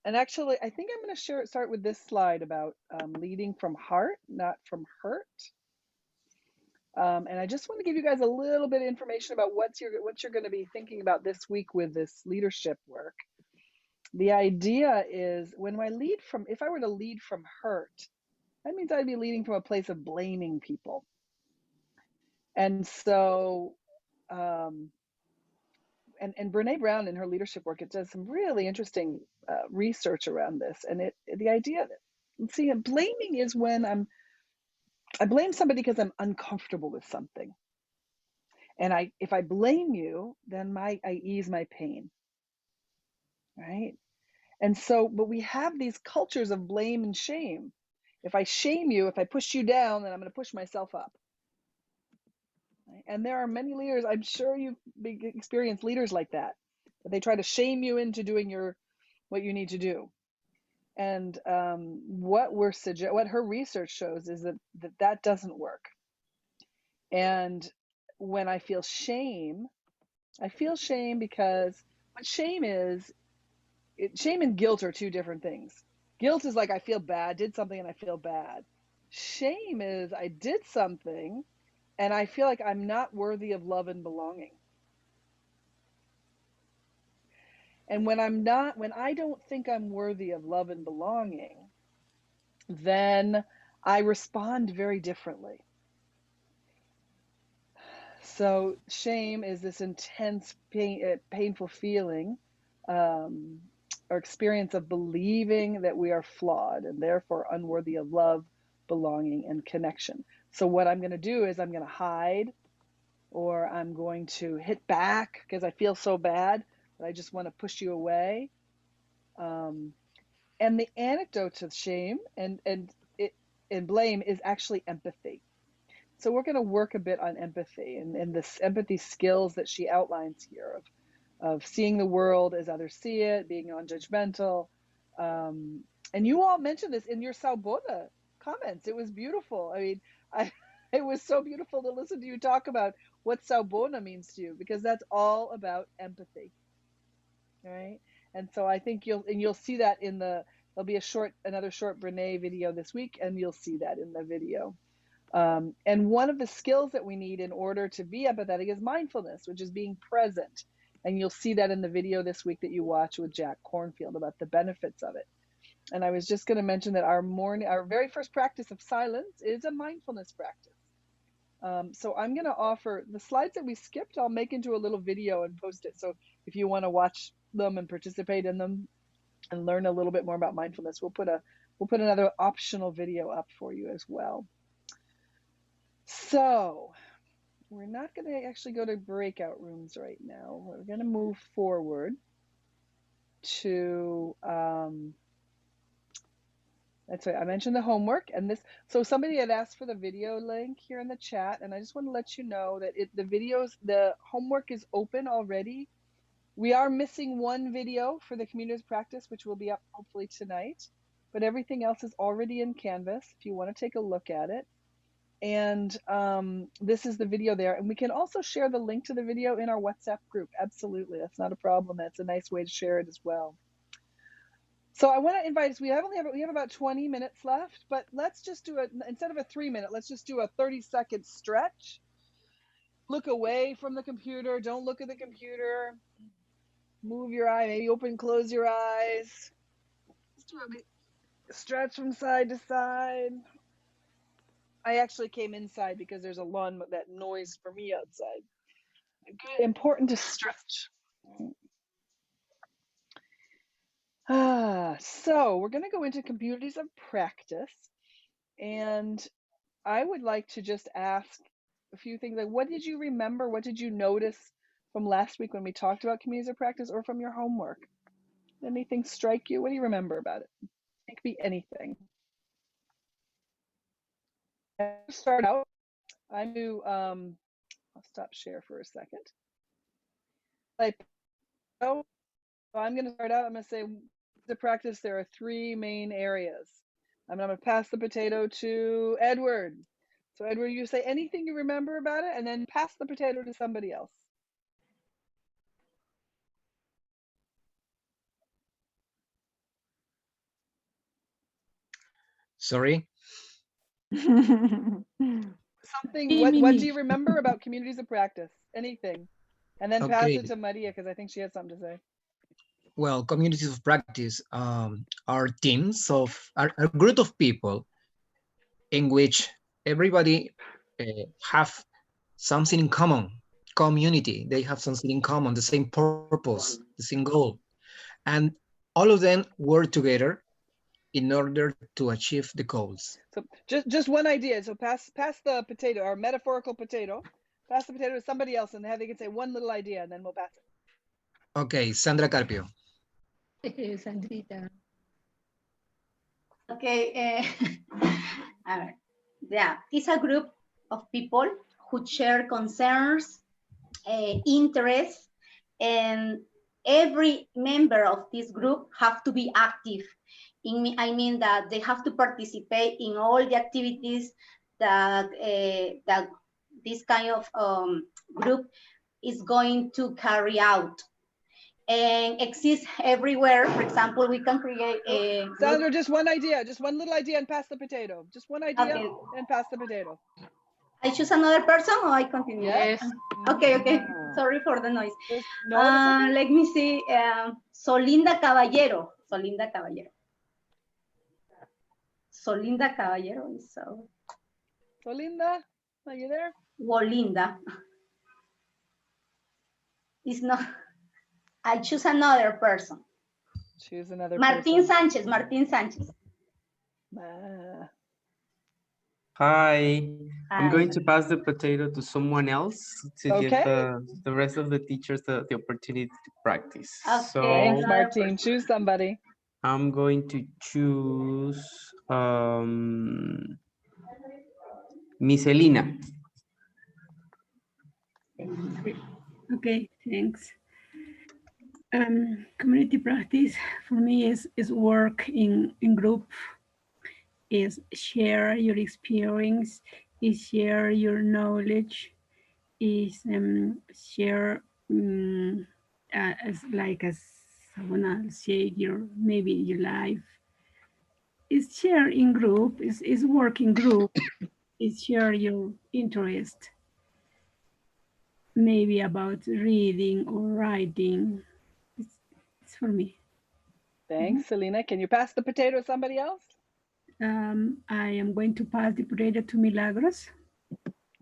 And actually, I think I'm going to start with this slide about leading from heart, not from hurt. And I just want to give you guys a little bit of information about what you're going to be thinking about this week with this leadership work. The idea is if I were to lead from hurt, that means I'd be leading from a place of blaming people. And so, and Brene Brown in her leadership work, it does some really interesting research around this. And the idea that, see, blaming is when I blame somebody because I'm uncomfortable with something. And if I blame you, then I ease my pain, right? And so, but we have these cultures of blame and shame. If I shame you, if I push you down, then I'm going to push myself up. Right? And there are many leaders, I'm sure you've experienced leaders like that they try to shame you into doing what you need to do. And what her research shows is that doesn't work. And when I feel shame because what shame is, shame and guilt are two different things. Guilt is like I feel bad, did something and I feel bad. Shame is I did something and I feel like I'm not worthy of love and belonging. And when I don't think I'm worthy of love and belonging, then I respond very differently. So shame is this intense, painful feeling or experience of believing that we are flawed and therefore unworthy of love, belonging, and connection. So what I'm going to do is I'm going to hide, or I'm going to hit back because I feel so bad that I just want to push you away. And the antidote to shame and blame is actually empathy. So we're going to work a bit on empathy and this empathy skills that she outlines here of seeing the world as others see it, being non-judgmental. And you all mentioned this in your Saubona comments. It was beautiful. I mean, it was so beautiful to listen to you talk about what Saubona means to you, because that's all about empathy. right? And so I think you'll see that in there'll be another short Brene video this week, and you'll see that in the video. And one of the skills that we need in order to be empathetic is mindfulness, which is being present. And you'll see that in the video this week that you watch with Jack Cornfield about the benefits of it. And I was just going to mention that our very first practice of silence is a mindfulness practice. So I'm going to offer the slides that we skipped. I'll make into a little video and post it. So if you want to watch them and participate in them and learn a little bit more about mindfulness, we'll put another optional video up for you as well. So we're not going to actually go to breakout rooms right now. We're going to move forward to that's right. I mentioned the homework and this. So somebody had asked for the video link here in the chat, and I just want to let you know that the homework is open already. We are missing one video for the communities practice, which will be up hopefully tonight, but everything else is already in Canvas if you want to take a look at it. And this is the video there, and we can also share the link to the video in our WhatsApp group. Absolutely, that's not a problem. That's a nice way to share it as well. So I want to invite us. We have about 20 minutes left, but let's just do instead of a 3-minute, let's just do a 30-second stretch. Look away from the computer. Don't look at the computer. Move your eye. Maybe close your eyes. Just do a stretch from side to side. I actually came inside because there's that noise for me outside. Good, important to stretch. So we're going to go into communities of practice, and I would like to just ask a few things. Like, what did you remember? What did you notice from last week when we talked about communities of practice, or from your homework? Anything strike you? What do you remember about it? It could be anything. I'll start out. I'll stop share for a second. So I'm going to start out. I'm going to say the practice. There are 3 main areas. I'm going to pass the potato to Edward. So Edward, you say anything you remember about it, and then pass the potato to somebody else. Sorry? Something, what do you remember about communities of practice? Anything. And then pass it to Maria, because I think she has something to say. Well, communities of practice are teams of, are a group of people in which everybody have something in common, community. They have something in common, the same purpose, the same goal. And all of them work together in order to achieve the goals. So just one idea. So pass the potato, or metaphorical potato. Pass the potato to somebody else, and they can say one little idea, and then we'll pass it. Okay, Sandra Carpio. Sandrita. Okay. Yeah, it's a group of people who share concerns, interests, and every member of this group have to be active. I mean that they have to participate in all the activities that that this kind of group is going to carry out, and exists everywhere. For example, we can create a Sandra, just one idea, just one little idea, and pass the potato. Just one idea, okay, and pass the potato. I choose another person, or I continue? Yes. Okay. Sorry for the noise. No, okay. Let me see. Solinda Caballero. Solinda Caballero. Solinda Caballero is so. Solinda, are you there? Wolinda. It's not. I choose another person. Choose another Martin person. Sanchez. Martin Sanchez. Hi. I'm going to pass the potato to someone else to give the rest of the teachers the opportunity to practice. Okay. So, thanks, Martin. Choose somebody. I'm going to choose Miss Elena. Okay, thanks. Community practice for me is work in group, is share your experience, is share your knowledge, is share as someone else share your, maybe your life. Is share in group, is work in group, is share your interest, maybe about reading or writing. It's for me. Thanks, Selena. Can you pass the potato to somebody else? I am going to pass the potato to Milagros.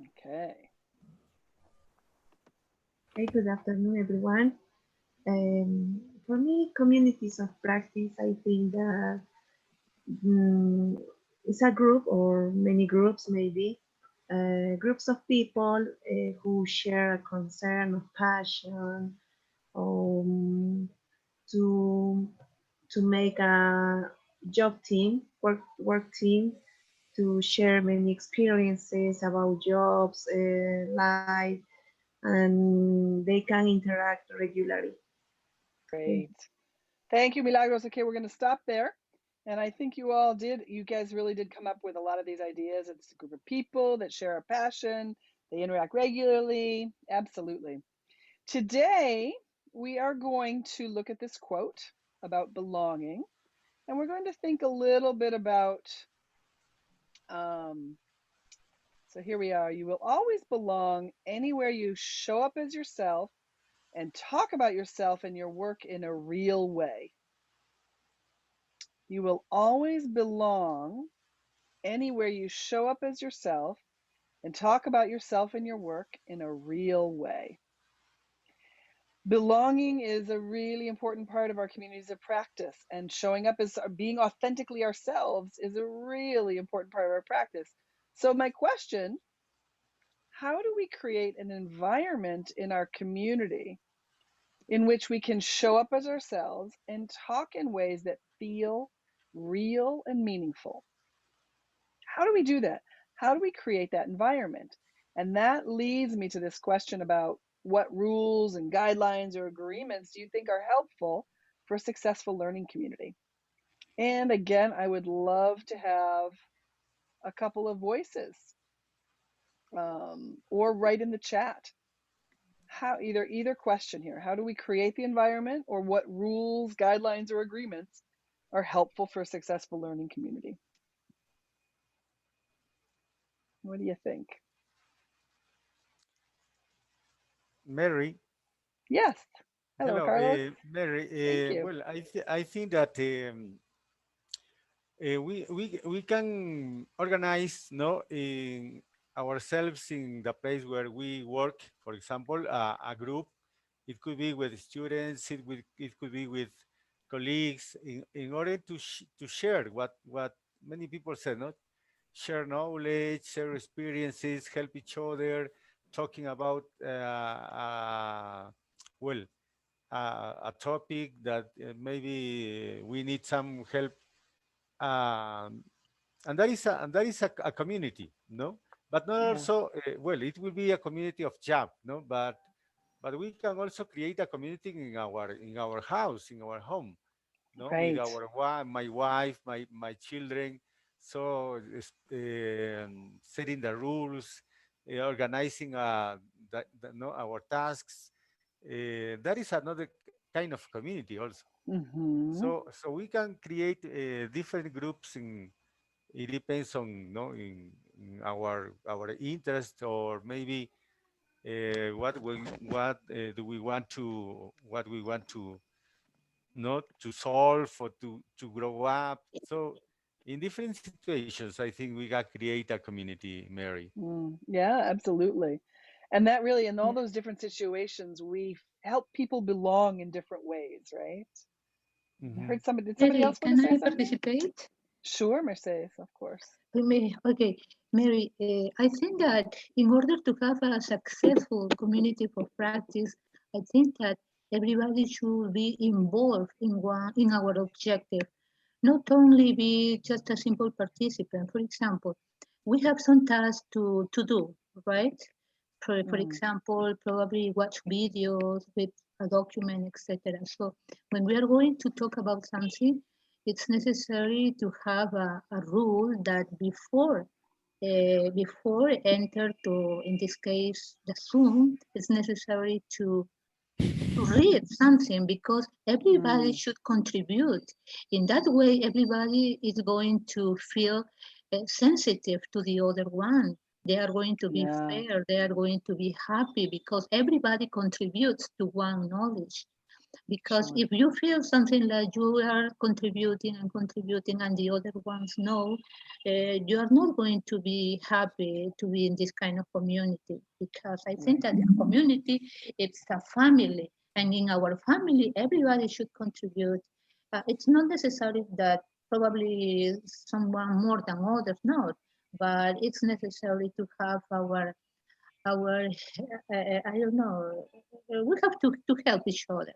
Okay. Hey, good afternoon, everyone. For me, communities of practice, I think that it's a group or many groups, maybe, groups of people who share a concern, a passion, to make a job team, work team, to share many experiences about jobs, life, and they can interact regularly. Great. Thank you, Milagros. Okay, we're going to stop there. And I think you guys really did come up with a lot of these ideas. It's a group of people that share a passion. They interact regularly. Absolutely. Today, we are going to look at this quote about belonging. And we're going to think a little bit about, so here we are. You will always belong anywhere you show up as yourself and talk about yourself and your work in a real way. You will always belong anywhere you show up as yourself and talk about yourself and your work in a real way. Belonging is a really important part of our communities of practice, and showing up as being authentically ourselves is a really important part of our practice. So my question, how do we create an environment in our community in which we can show up as ourselves and talk in ways that feel real and meaningful? How do we do that? How do we create that environment? And that leads me to this question about what rules and guidelines or agreements do you think are helpful for a successful learning community? And again, I would love to have a couple of voices or write in the chat. How either question here. How do we create the environment, or what rules, guidelines, or agreements are helpful for a successful learning community? What do you think? Mary. Yes. Hello, Carlos. Mary. Thank you. Well, I think that we can organize in ourselves in the place where we work. For example, a group. It could be with students. It could be with colleagues in order to share what many people said, share knowledge, share experiences, help each other, talking about a topic that maybe we need some help, and that is a community, but not also it will be a community of job, but we can also create a community in our house, in our home, Right. with my wife, my children. So setting the rules, organizing our tasks. That is another kind of community also. So we can create different groups. It depends on in our interest, or maybe what do we want to not to solve or to grow up. So in different situations, I think we got create a community, Mary. Yeah, absolutely. And that really, in all those different situations, we help people belong in different ways, right? I heard somebody, did somebody else want to say something? Participate? Sure, Mercedes, of course. Okay, Mary, I think that in order to have a successful community for practice, I think that everybody should be involved in our objective, not only be just a simple participant. For example, we have some tasks to do, right? For example, probably watch videos with a document, etc. So when we are going to talk about something, it's necessary to have a rule that before enter to, in this case, the Zoom, it's necessary to to read something, because everybody should contribute. In that way, everybody is going to feel sensitive to the other one. They are going to be fair. They are going to be happy because everybody contributes to one knowledge. Because if you feel something like you are contributing and the other ones know, you are not going to be happy to be in this kind of community, because I think that the community, it's a family, and in our family, everybody should contribute. It's not necessary that probably someone more than others, no, but it's necessary to have our I don't know, we have to help each other.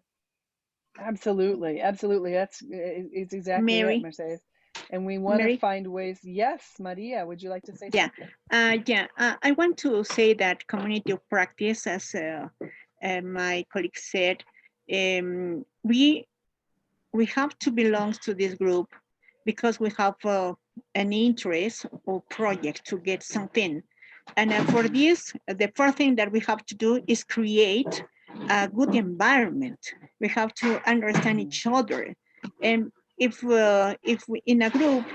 Absolutely, absolutely. It's exactly it, Mary. Mercedes. And we want to Mary? find ways. Yes, Maria, would you like to say Yeah, something? I want to say that community of practice, as my colleague said, we have to belong to this group because we have an interest or project to get something. And for this, the first thing that we have to do is create a good environment. We have to understand each other. And if we, in a group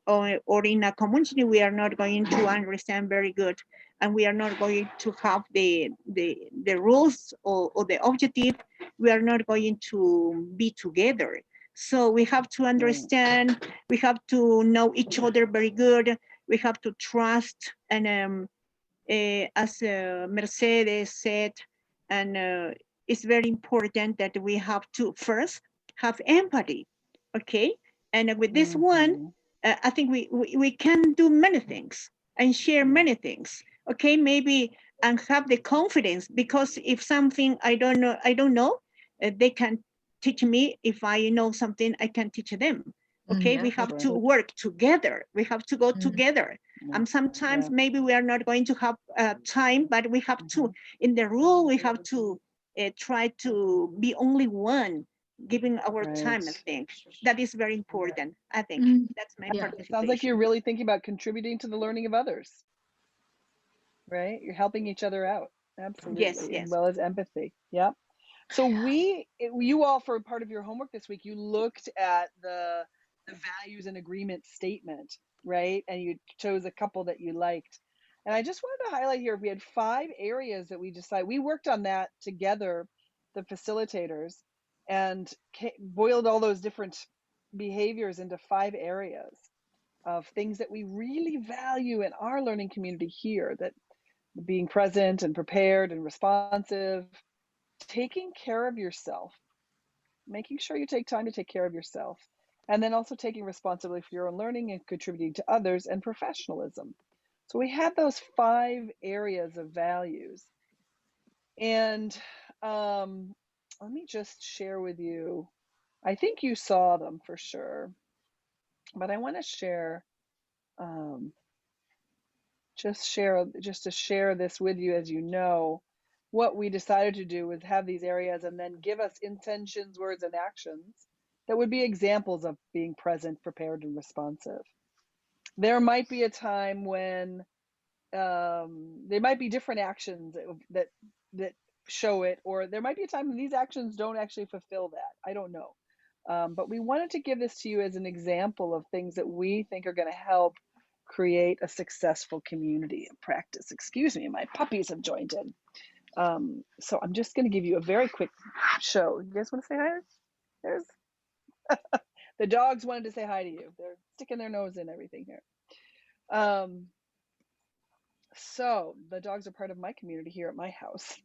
or in a community, we are not going to understand very good, and we are not going to have the rules or the objective, we are not going to be together. So we have to understand, we have to know each other very good, we have to trust, and as Mercedes said, and it's very important that we have to first have empathy, okay? And with this one, I think we can do many things and share many things, okay? Maybe, and have the confidence, because if something I don't know, they can teach me. If I know something, I can teach them. Okay, we have to work together. We have to go together. And sometimes maybe we are not going to have time, but we have to, in the rule, we have to try to be only one, giving our time, I think. That is very important, I think. That's my participation. It sounds like you're really thinking about contributing to the learning of others, right? You're helping each other out, absolutely, yes. as well as empathy, yeah. So you all, for part of your homework this week, you looked at the values and agreement statement, right? And you chose a couple that you liked. And I just wanted to highlight here, we had 5 areas that we decided. We worked on that together, the facilitators, and boiled all those different behaviors into 5 areas of things that we really value in our learning community here, that being present and prepared and responsive, taking care of yourself, making sure you take time to take care of yourself, and then also taking responsibility for your own learning and contributing to others, and professionalism. So we had those 5 areas of values. And let me just share with you, I think you saw them for sure, but I want to share, just to share this with you. As you know, what we decided to do was have these areas and then give us intentions, words, and actions that would be examples of being present, prepared, and responsive. There might be a time when there might be different actions that show it, or there might be a time when these actions don't actually fulfill that. I don't know. But we wanted to give this to you as an example of things that we think are going to help create a successful community of practice. Excuse me, my puppies have joined in. So I'm just going to give you a very quick show. You guys want to say hi? There's the dogs wanted to say hi to you. They're sticking their nose in everything here. So the dogs are part of my community here at my house.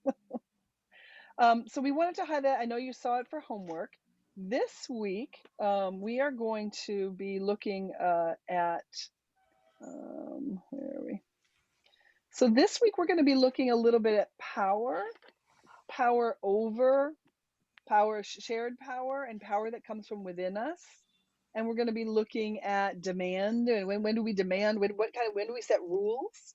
So we wanted to highlight, I know you saw it for homework. This week, we are going to be looking at, where are we? So this week, we're going to be looking a little bit at power over, shared power, and power that comes from within us. And we're going to be looking at demand, and when do we demand, when do we set rules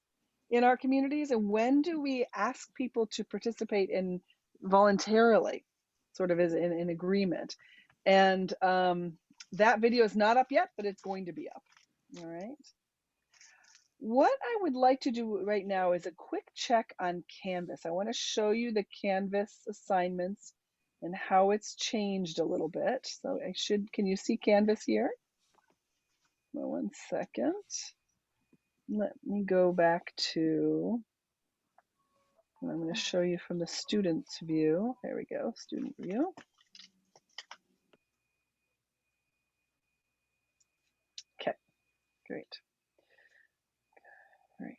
in our communities, and when do we ask people to participate in voluntarily, sort of as in agreement. And that video is not up yet, but it's going to be up. All right. what I would like to do right now is a quick check on Canvas. I want to show you the Canvas assignments and how it's changed a little bit. So can you see Canvas here? Well, 1 second. Let me go back to, I'm going to show you from the student's view. There we go, student view. Okay, great. All right.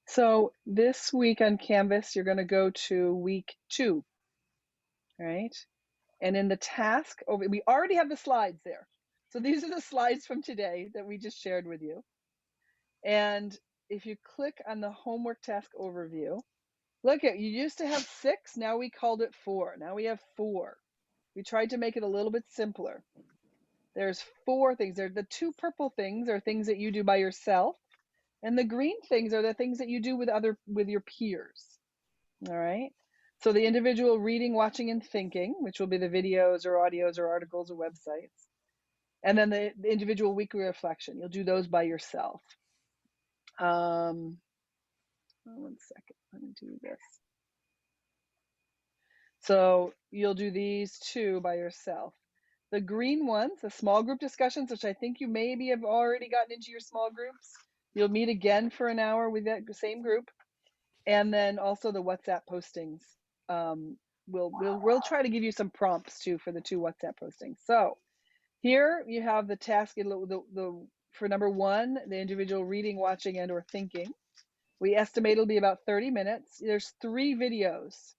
So this week on Canvas, you're going to go to week 2, right? And in the task, we already have the slides there. So these are the slides from today that we just shared with you. And if you click on the homework task overview, look at, you used to have 6, now we called it 4. Now we have 4. We tried to make it a little bit simpler. There's 4 things. The 2 purple things are things that you do by yourself, and the green things are the things that you do with your peers. All right. So the individual reading, watching, and thinking, which will be the videos or audios or articles or websites, and then the individual weekly reflection. You'll do those by yourself. 1 second. Let me do this. So you'll do these 2 by yourself. The green ones, the small group discussions, which I think you maybe have already gotten into your small groups. You'll meet again for an hour with that same group. And then also the WhatsApp postings. We'll try to give you some prompts too for the 2 WhatsApp postings. So here you have the task for number 1, the individual reading, watching, and or thinking. We estimate it'll be about 30 minutes. There's 3 videos,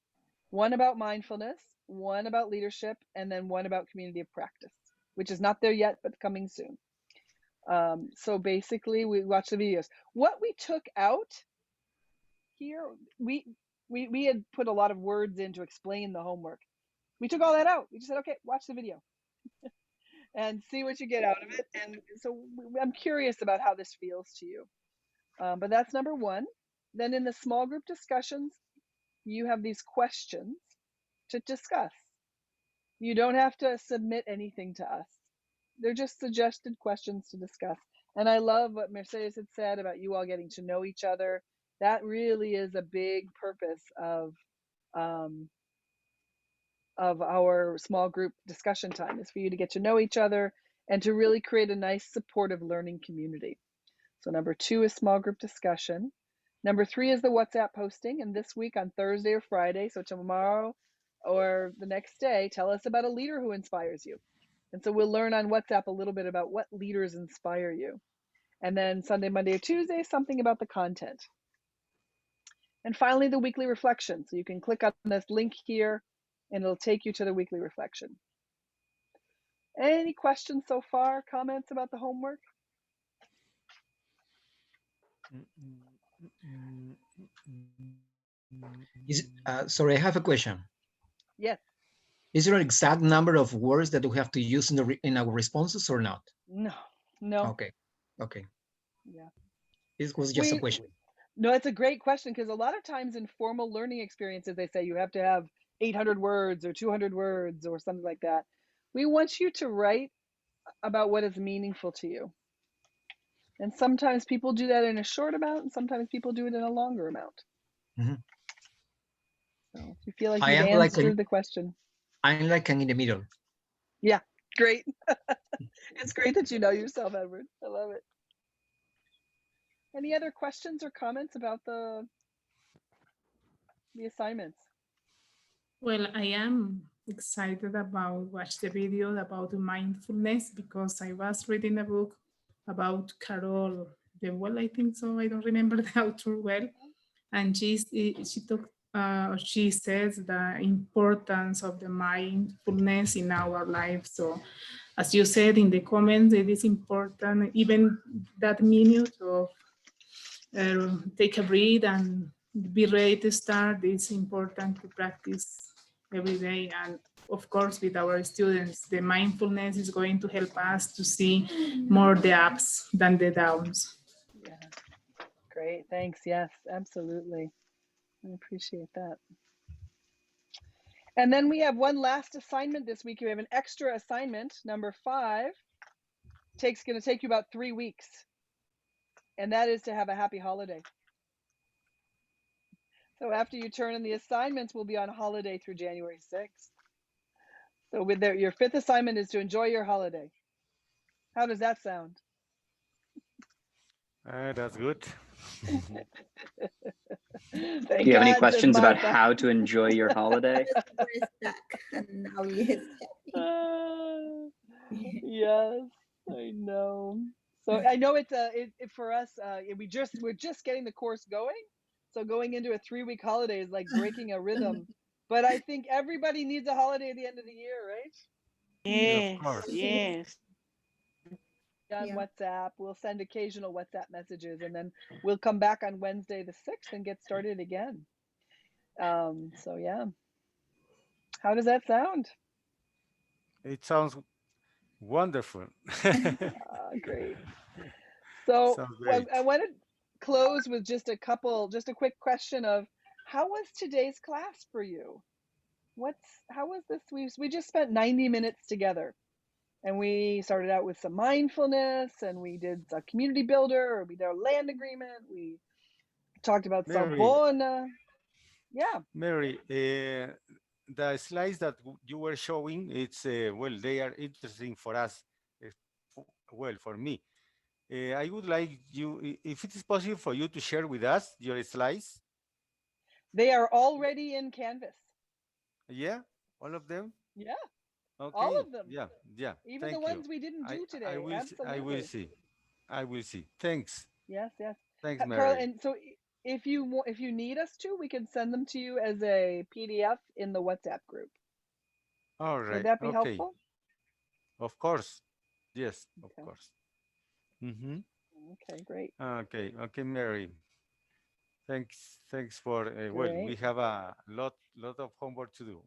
1 about mindfulness, 1 about leadership, and then 1 about community of practice, which is not there yet, but coming soon. So basically we watch the videos. What we took out here, we had put a lot of words in to explain the homework. We took all that out. We just said, okay, watch the video and see what you get out of it. And so I'm curious about how this feels to you. But that's number 1. Then in the small group discussions, you have these questions to discuss. You don't have to submit anything to us. They're just suggested questions to discuss. And I love what Mercedes had said about you all getting to know each other. That really is a big purpose of our small group discussion time, is for you to get to know each other and to really create a nice supportive learning community. So number 2 is small group discussion. Number 3 is the WhatsApp posting. And this week on Thursday or Friday, so tomorrow or the next day, tell us about a leader who inspires you. And so we'll learn on WhatsApp a little bit about what leaders inspire you. And then Sunday, Monday, or Tuesday, something about the content. And finally, the weekly reflection. So you can click on this link here and it'll take you to the weekly reflection. Any questions so far? Comments about the homework? Sorry, I have a question. Yes. Is there an exact number of words that we have to use in our responses or not? No. Okay. Yeah. It was just a question. No, it's a great question, because a lot of times in formal learning experiences, they say you have to have 800 words or 200 words or something like that. We want you to write about what is meaningful to you. And sometimes people do that in a short amount, and sometimes people do it in a longer amount. Mm-hmm. So if you feel like you've answered the question. I'm like in the middle. Yeah, great. It's great that you know yourself, Edward. I love it. Any other questions or comments about the assignments? Well, I am excited about watch the video about mindfulness, because I was reading a book about Carol DeWell, I think so. I don't remember the author well. And she says the importance of the mindfulness in our lives. So as you said in the comments, it is important, even that minute of take a breath and be ready to start. It's important to practice every day. And of course, with our students, the mindfulness is going to help us to see more the ups than the downs. Yeah, great, thanks. Yes, absolutely. I appreciate that. And then we have one last assignment this week. We have an extra assignment, number 5. Going to take you about 3 weeks. and that is to have a happy holiday. So after you turn in the assignments, we'll be on holiday through January 6th. So with your 5th assignment is to enjoy your holiday. How does that sound? That's good. Do you have any questions about how to enjoy your holiday? Yes, I know. So I know it's for us. We're just getting the course going. So going into a 3-week holiday is like breaking a rhythm. But I think everybody needs a holiday at the end of the year, right? Yes, of course. yes. On WhatsApp, we'll send occasional WhatsApp messages, and then we'll come back on Wednesday the 6th and get started again. So yeah, how does that sound? It sounds wonderful. Great. So Sounds great. I want to close with just a quick question of how was today's class for you? How was this? We just spent 90 minutes together. And we started out with some mindfulness, and we did a community builder, or we did a land agreement. We talked about Sorbonne. Yeah. Mary, the slides that you were showing, it's well, they are interesting for us. Well, for me, I would like you, if it is possible for you to share with us your slides. They are already in Canvas. Yeah, all of them. Yeah. Okay. All of them. Yeah, yeah. Even Thank the ones you. we didn't do today. I will see. I will see. Thanks. Yes, yes. Thanks, Mary. Carl, and so if you need us to, we can send them to you as a PDF in the WhatsApp group. All right. Would that be helpful? Of course. Yes, of course. Mm-hmm. Okay, great. Okay, Mary. Thanks for well, we have a lot of homework to do.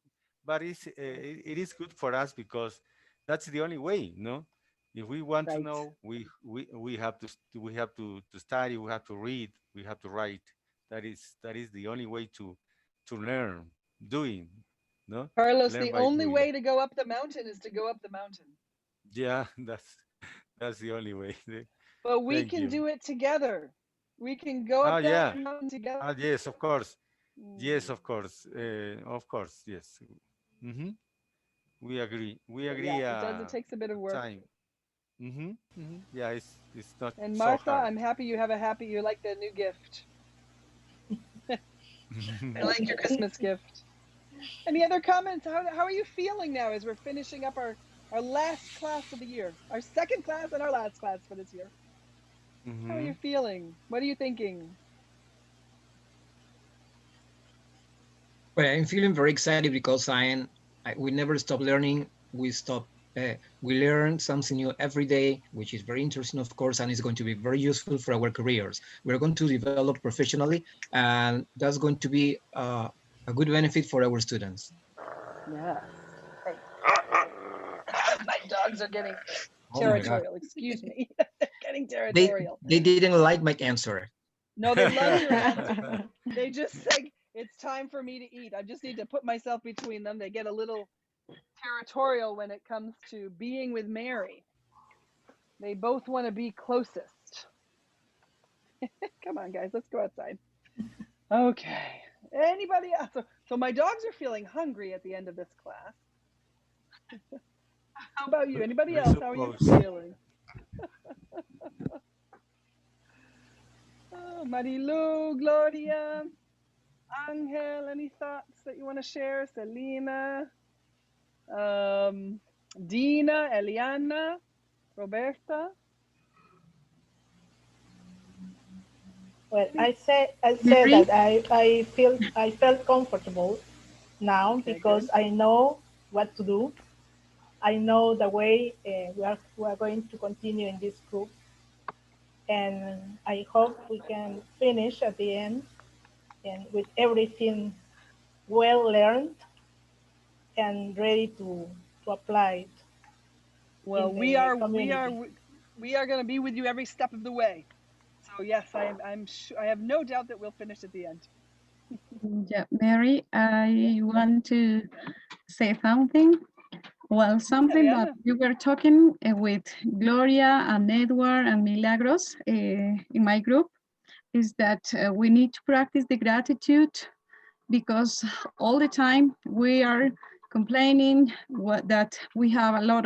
But it is good for us because that's the only way, no? If we want to know, we have to study, we have to read, we have to write. That is the only way to learn doing, no? Carlos, learn the by only doing. way to go up the mountain is to go up the mountain. Yeah, that's the only way. But we can do it together. We can go up that mountain together. Yes, of course. Yes, of course. Yes. Mm-hmm. We agree. Yeah, it takes a bit of work. Time. Mm-hmm. Mm-hmm. Yeah, it's not. And so Martha, hard. I'm happy you like the new gift. I like your Christmas gift. Any other comments? How are you feeling now as we're finishing up our last class of the year, our second class and our last class for this year? Mm-hmm. How are you feeling? What are you thinking? Well, I'm feeling very excited because we never stop learning. We learn something new every day, which is very interesting, of course, and it's going to be very useful for our careers. We're going to develop professionally, and that's going to be a good benefit for our students. Yeah. My dogs are getting territorial. Excuse me. Getting territorial. They didn't like my answer. No, they love your answer. They just say, it's time for me to eat. I just need to put myself between them. They get a little territorial when it comes to being with Mary. They both want to be closest. Come on, guys, let's go outside. Okay. Anybody else? So my dogs are feeling hungry at the end of this class. How about you? Anybody else? How are you feeling? Oh, Marilu, Gloria, Angel, any thoughts that you want to share? Selena, Dina, Eliana, Roberta. Well, I said that I felt comfortable now because I know what to do. I know the way we are going to continue in this group, and I hope we can finish at the end and with everything well learned and ready to apply it. Well, we are going to be with you every step of the way. So yes, I'm sure, I have no doubt that we'll finish at the end. Yeah, Mary, I want to say something. Well, something that you were talking with Gloria and Edward and Milagros in my group is that we need to practice the gratitude, because all the time we are complaining that we have a lot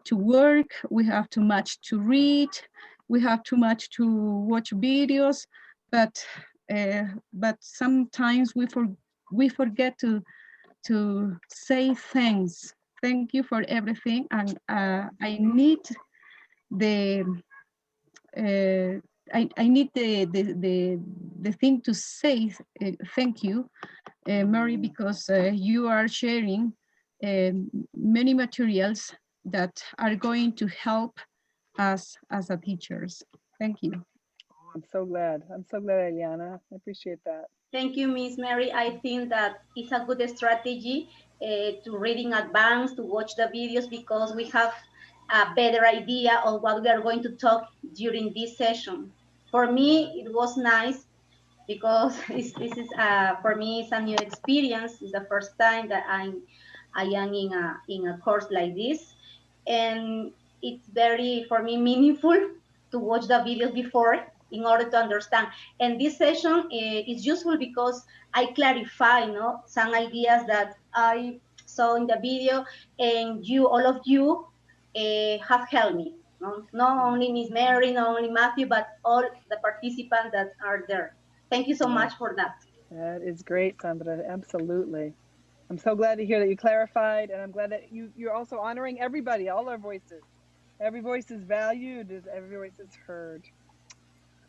to work, we have too much to read, we have too much to watch videos, but sometimes we forget to say thanks. Thank you for everything, and I need the I need the thing to say thank you, Mary, because you are sharing many materials that are going to help us as a teachers. Thank you. I'm so glad. I'm so glad, Eliana. I appreciate that. Thank you, Miss Mary. I think that it's a good strategy to read in advance, to watch the videos, because we have a better idea of what we are going to talk during this session. For me, it was nice because this is for me, it's a new experience. It's the first time that I am in a course like this, and it's very, for me, meaningful to watch the videos before in order to understand. And this session is useful because I clarify, some ideas that I saw in the video, and all of you have helped me. Not only Miss Mary, not only Matthew, but all the participants that are there. Thank you so much for that. That is great, Sandra. Absolutely. I'm so glad to hear that you clarified, and I'm glad that you're also honoring everybody, all our voices. Every voice is valued, every voice is heard.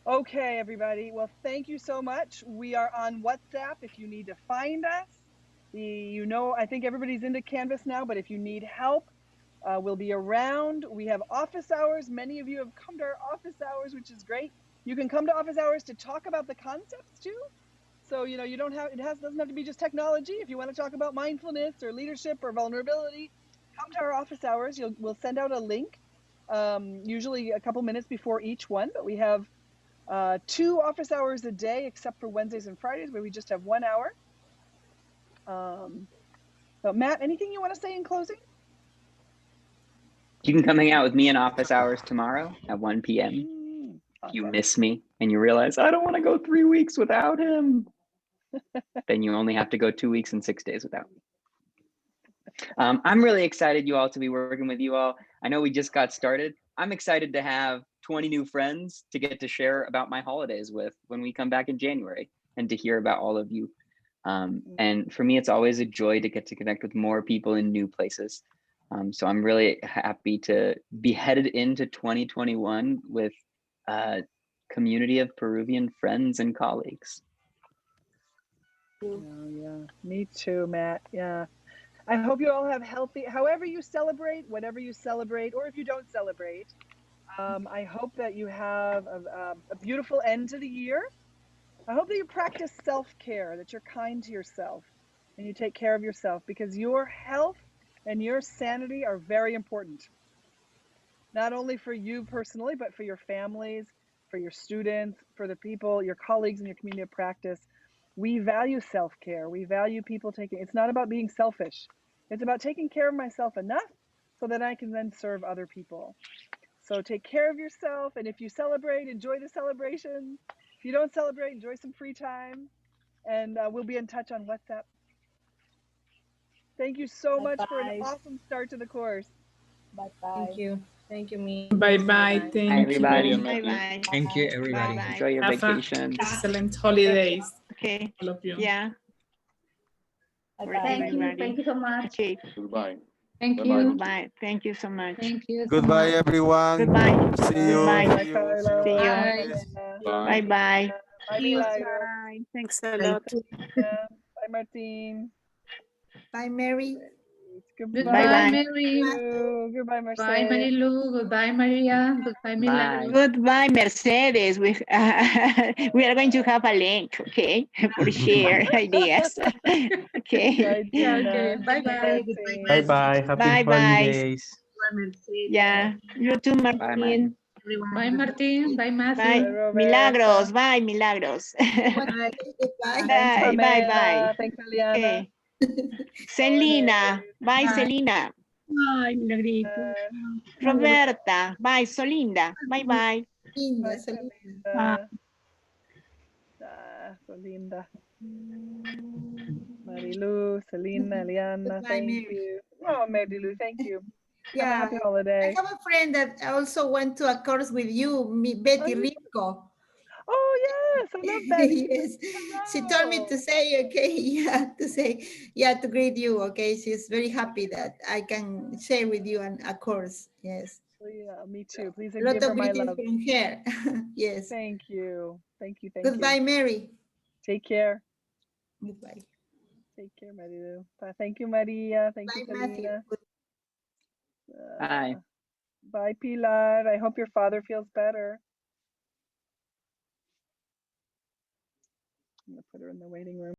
Okay, everybody. Well, thank you so much. We are on WhatsApp if you need to find us. I think everybody's into Canvas now, but if you need help, we'll be around. We have office hours. Many of you have come to our office hours, which is great. You can come to office hours to talk about the concepts too. So, you don't have, doesn't have to be just technology. If you want to talk about mindfulness or leadership or vulnerability, come to our office hours. We'll send out a link, usually a couple minutes before each one, but we have 2 office hours a day, except for Wednesdays and Fridays, where we just have 1 hour. But Matt, anything you want to say in closing? You can come hang out with me in office hours tomorrow at 1 p.m. If you miss me and you realize, I don't want to go 3 weeks without him, then you only have to go 2 weeks and 6 days without me. I'm really excited you all to be working with you all. I know we just got started. I'm excited to have 20 new friends to get to share about my holidays with when we come back in January, and to hear about all of you. And for me, it's always a joy to get to connect with more people in new places. So I'm really happy to be headed into 2021 with a community of Peruvian friends and colleagues. Oh, yeah, me too, Matt. Yeah. I hope you all have healthy, however you celebrate, whatever you celebrate, or if you don't celebrate, I hope that you have a beautiful end to the year. I hope that you practice self-care, that you're kind to yourself and you take care of yourself, because your health and your sanity are very important. Not only for you personally, but for your families, for your students, for the people, your colleagues in your community of practice. We value self-care. We value people it's not about being selfish. It's about taking care of myself enough so that I can then serve other people. So take care of yourself. And if you celebrate, enjoy the celebration. If you don't celebrate, enjoy some free time. And we'll be in touch on WhatsApp. Thank you so much for an awesome start to the course. Bye-bye. Thank you. Thank you, me. Bye-bye. Thank you. Everybody. Bye-bye. Thank you, everybody. Bye-bye. Enjoy your Have a vacations. excellent holidays, Okay. all of you. Yeah. Thank you. Thank you so much. Okay. Goodbye. Thank Bye-bye. you. Bye. Thank you so much. Thank you. so Goodbye, much. everyone. Goodbye. See you. Goodbye. See you. See you. Bye. Bye. Bye-bye. Bye, Milagro. Bye. Thanks a Bye, lot. Bye, Martin. Bye, Mary. Goodbye. Goodbye, Bye-bye. Mary. Goodbye, Bye, Mercedes. Marilu. Goodbye, Maria. Goodbye, Milagros. Goodbye, Mercedes. We are going to have a link, okay, for share ideas. Okay. Yeah, okay. Bye-bye. Bye-bye. Happy Bye-bye. holidays. Yeah. You too, Martin. Bye, Martin. Bye, Matthew. Bye. Roberta. Milagros. Bye, Milagros. Goodbye. Bye, bye, bye. Thanks, Eliana. Okay. Selena. Bye, Selena. Ay, Milagrito. Roberta, bye, Solinda, bye bye. Linda, Bye, so linda. Solinda. So linda. Marilu, Selena, Eliana, Goodbye, thank Mary. you. Oh, Marilu, thank you. Have a Yeah, happy I holiday. have a friend that also went to a course with you, Betty Rico. Oh, yes, I love Betty. Yes, she told me to say, okay, yeah, to say, yeah, to greet you, okay? She's very happy that I can share with you a course, yes. Oh, yeah, me too. Please A lot give her of my greetings love. from her, yes. Thank you. Thank you. Thank Goodbye, you. Mary. Take care. Goodbye. Take care, Marilu. Bye. Thank you, Maria. Thank you, Bye, Matthew. Selena. Bye. Bye, Pilar. I hope your father feels better. I'm gonna put her in the waiting room.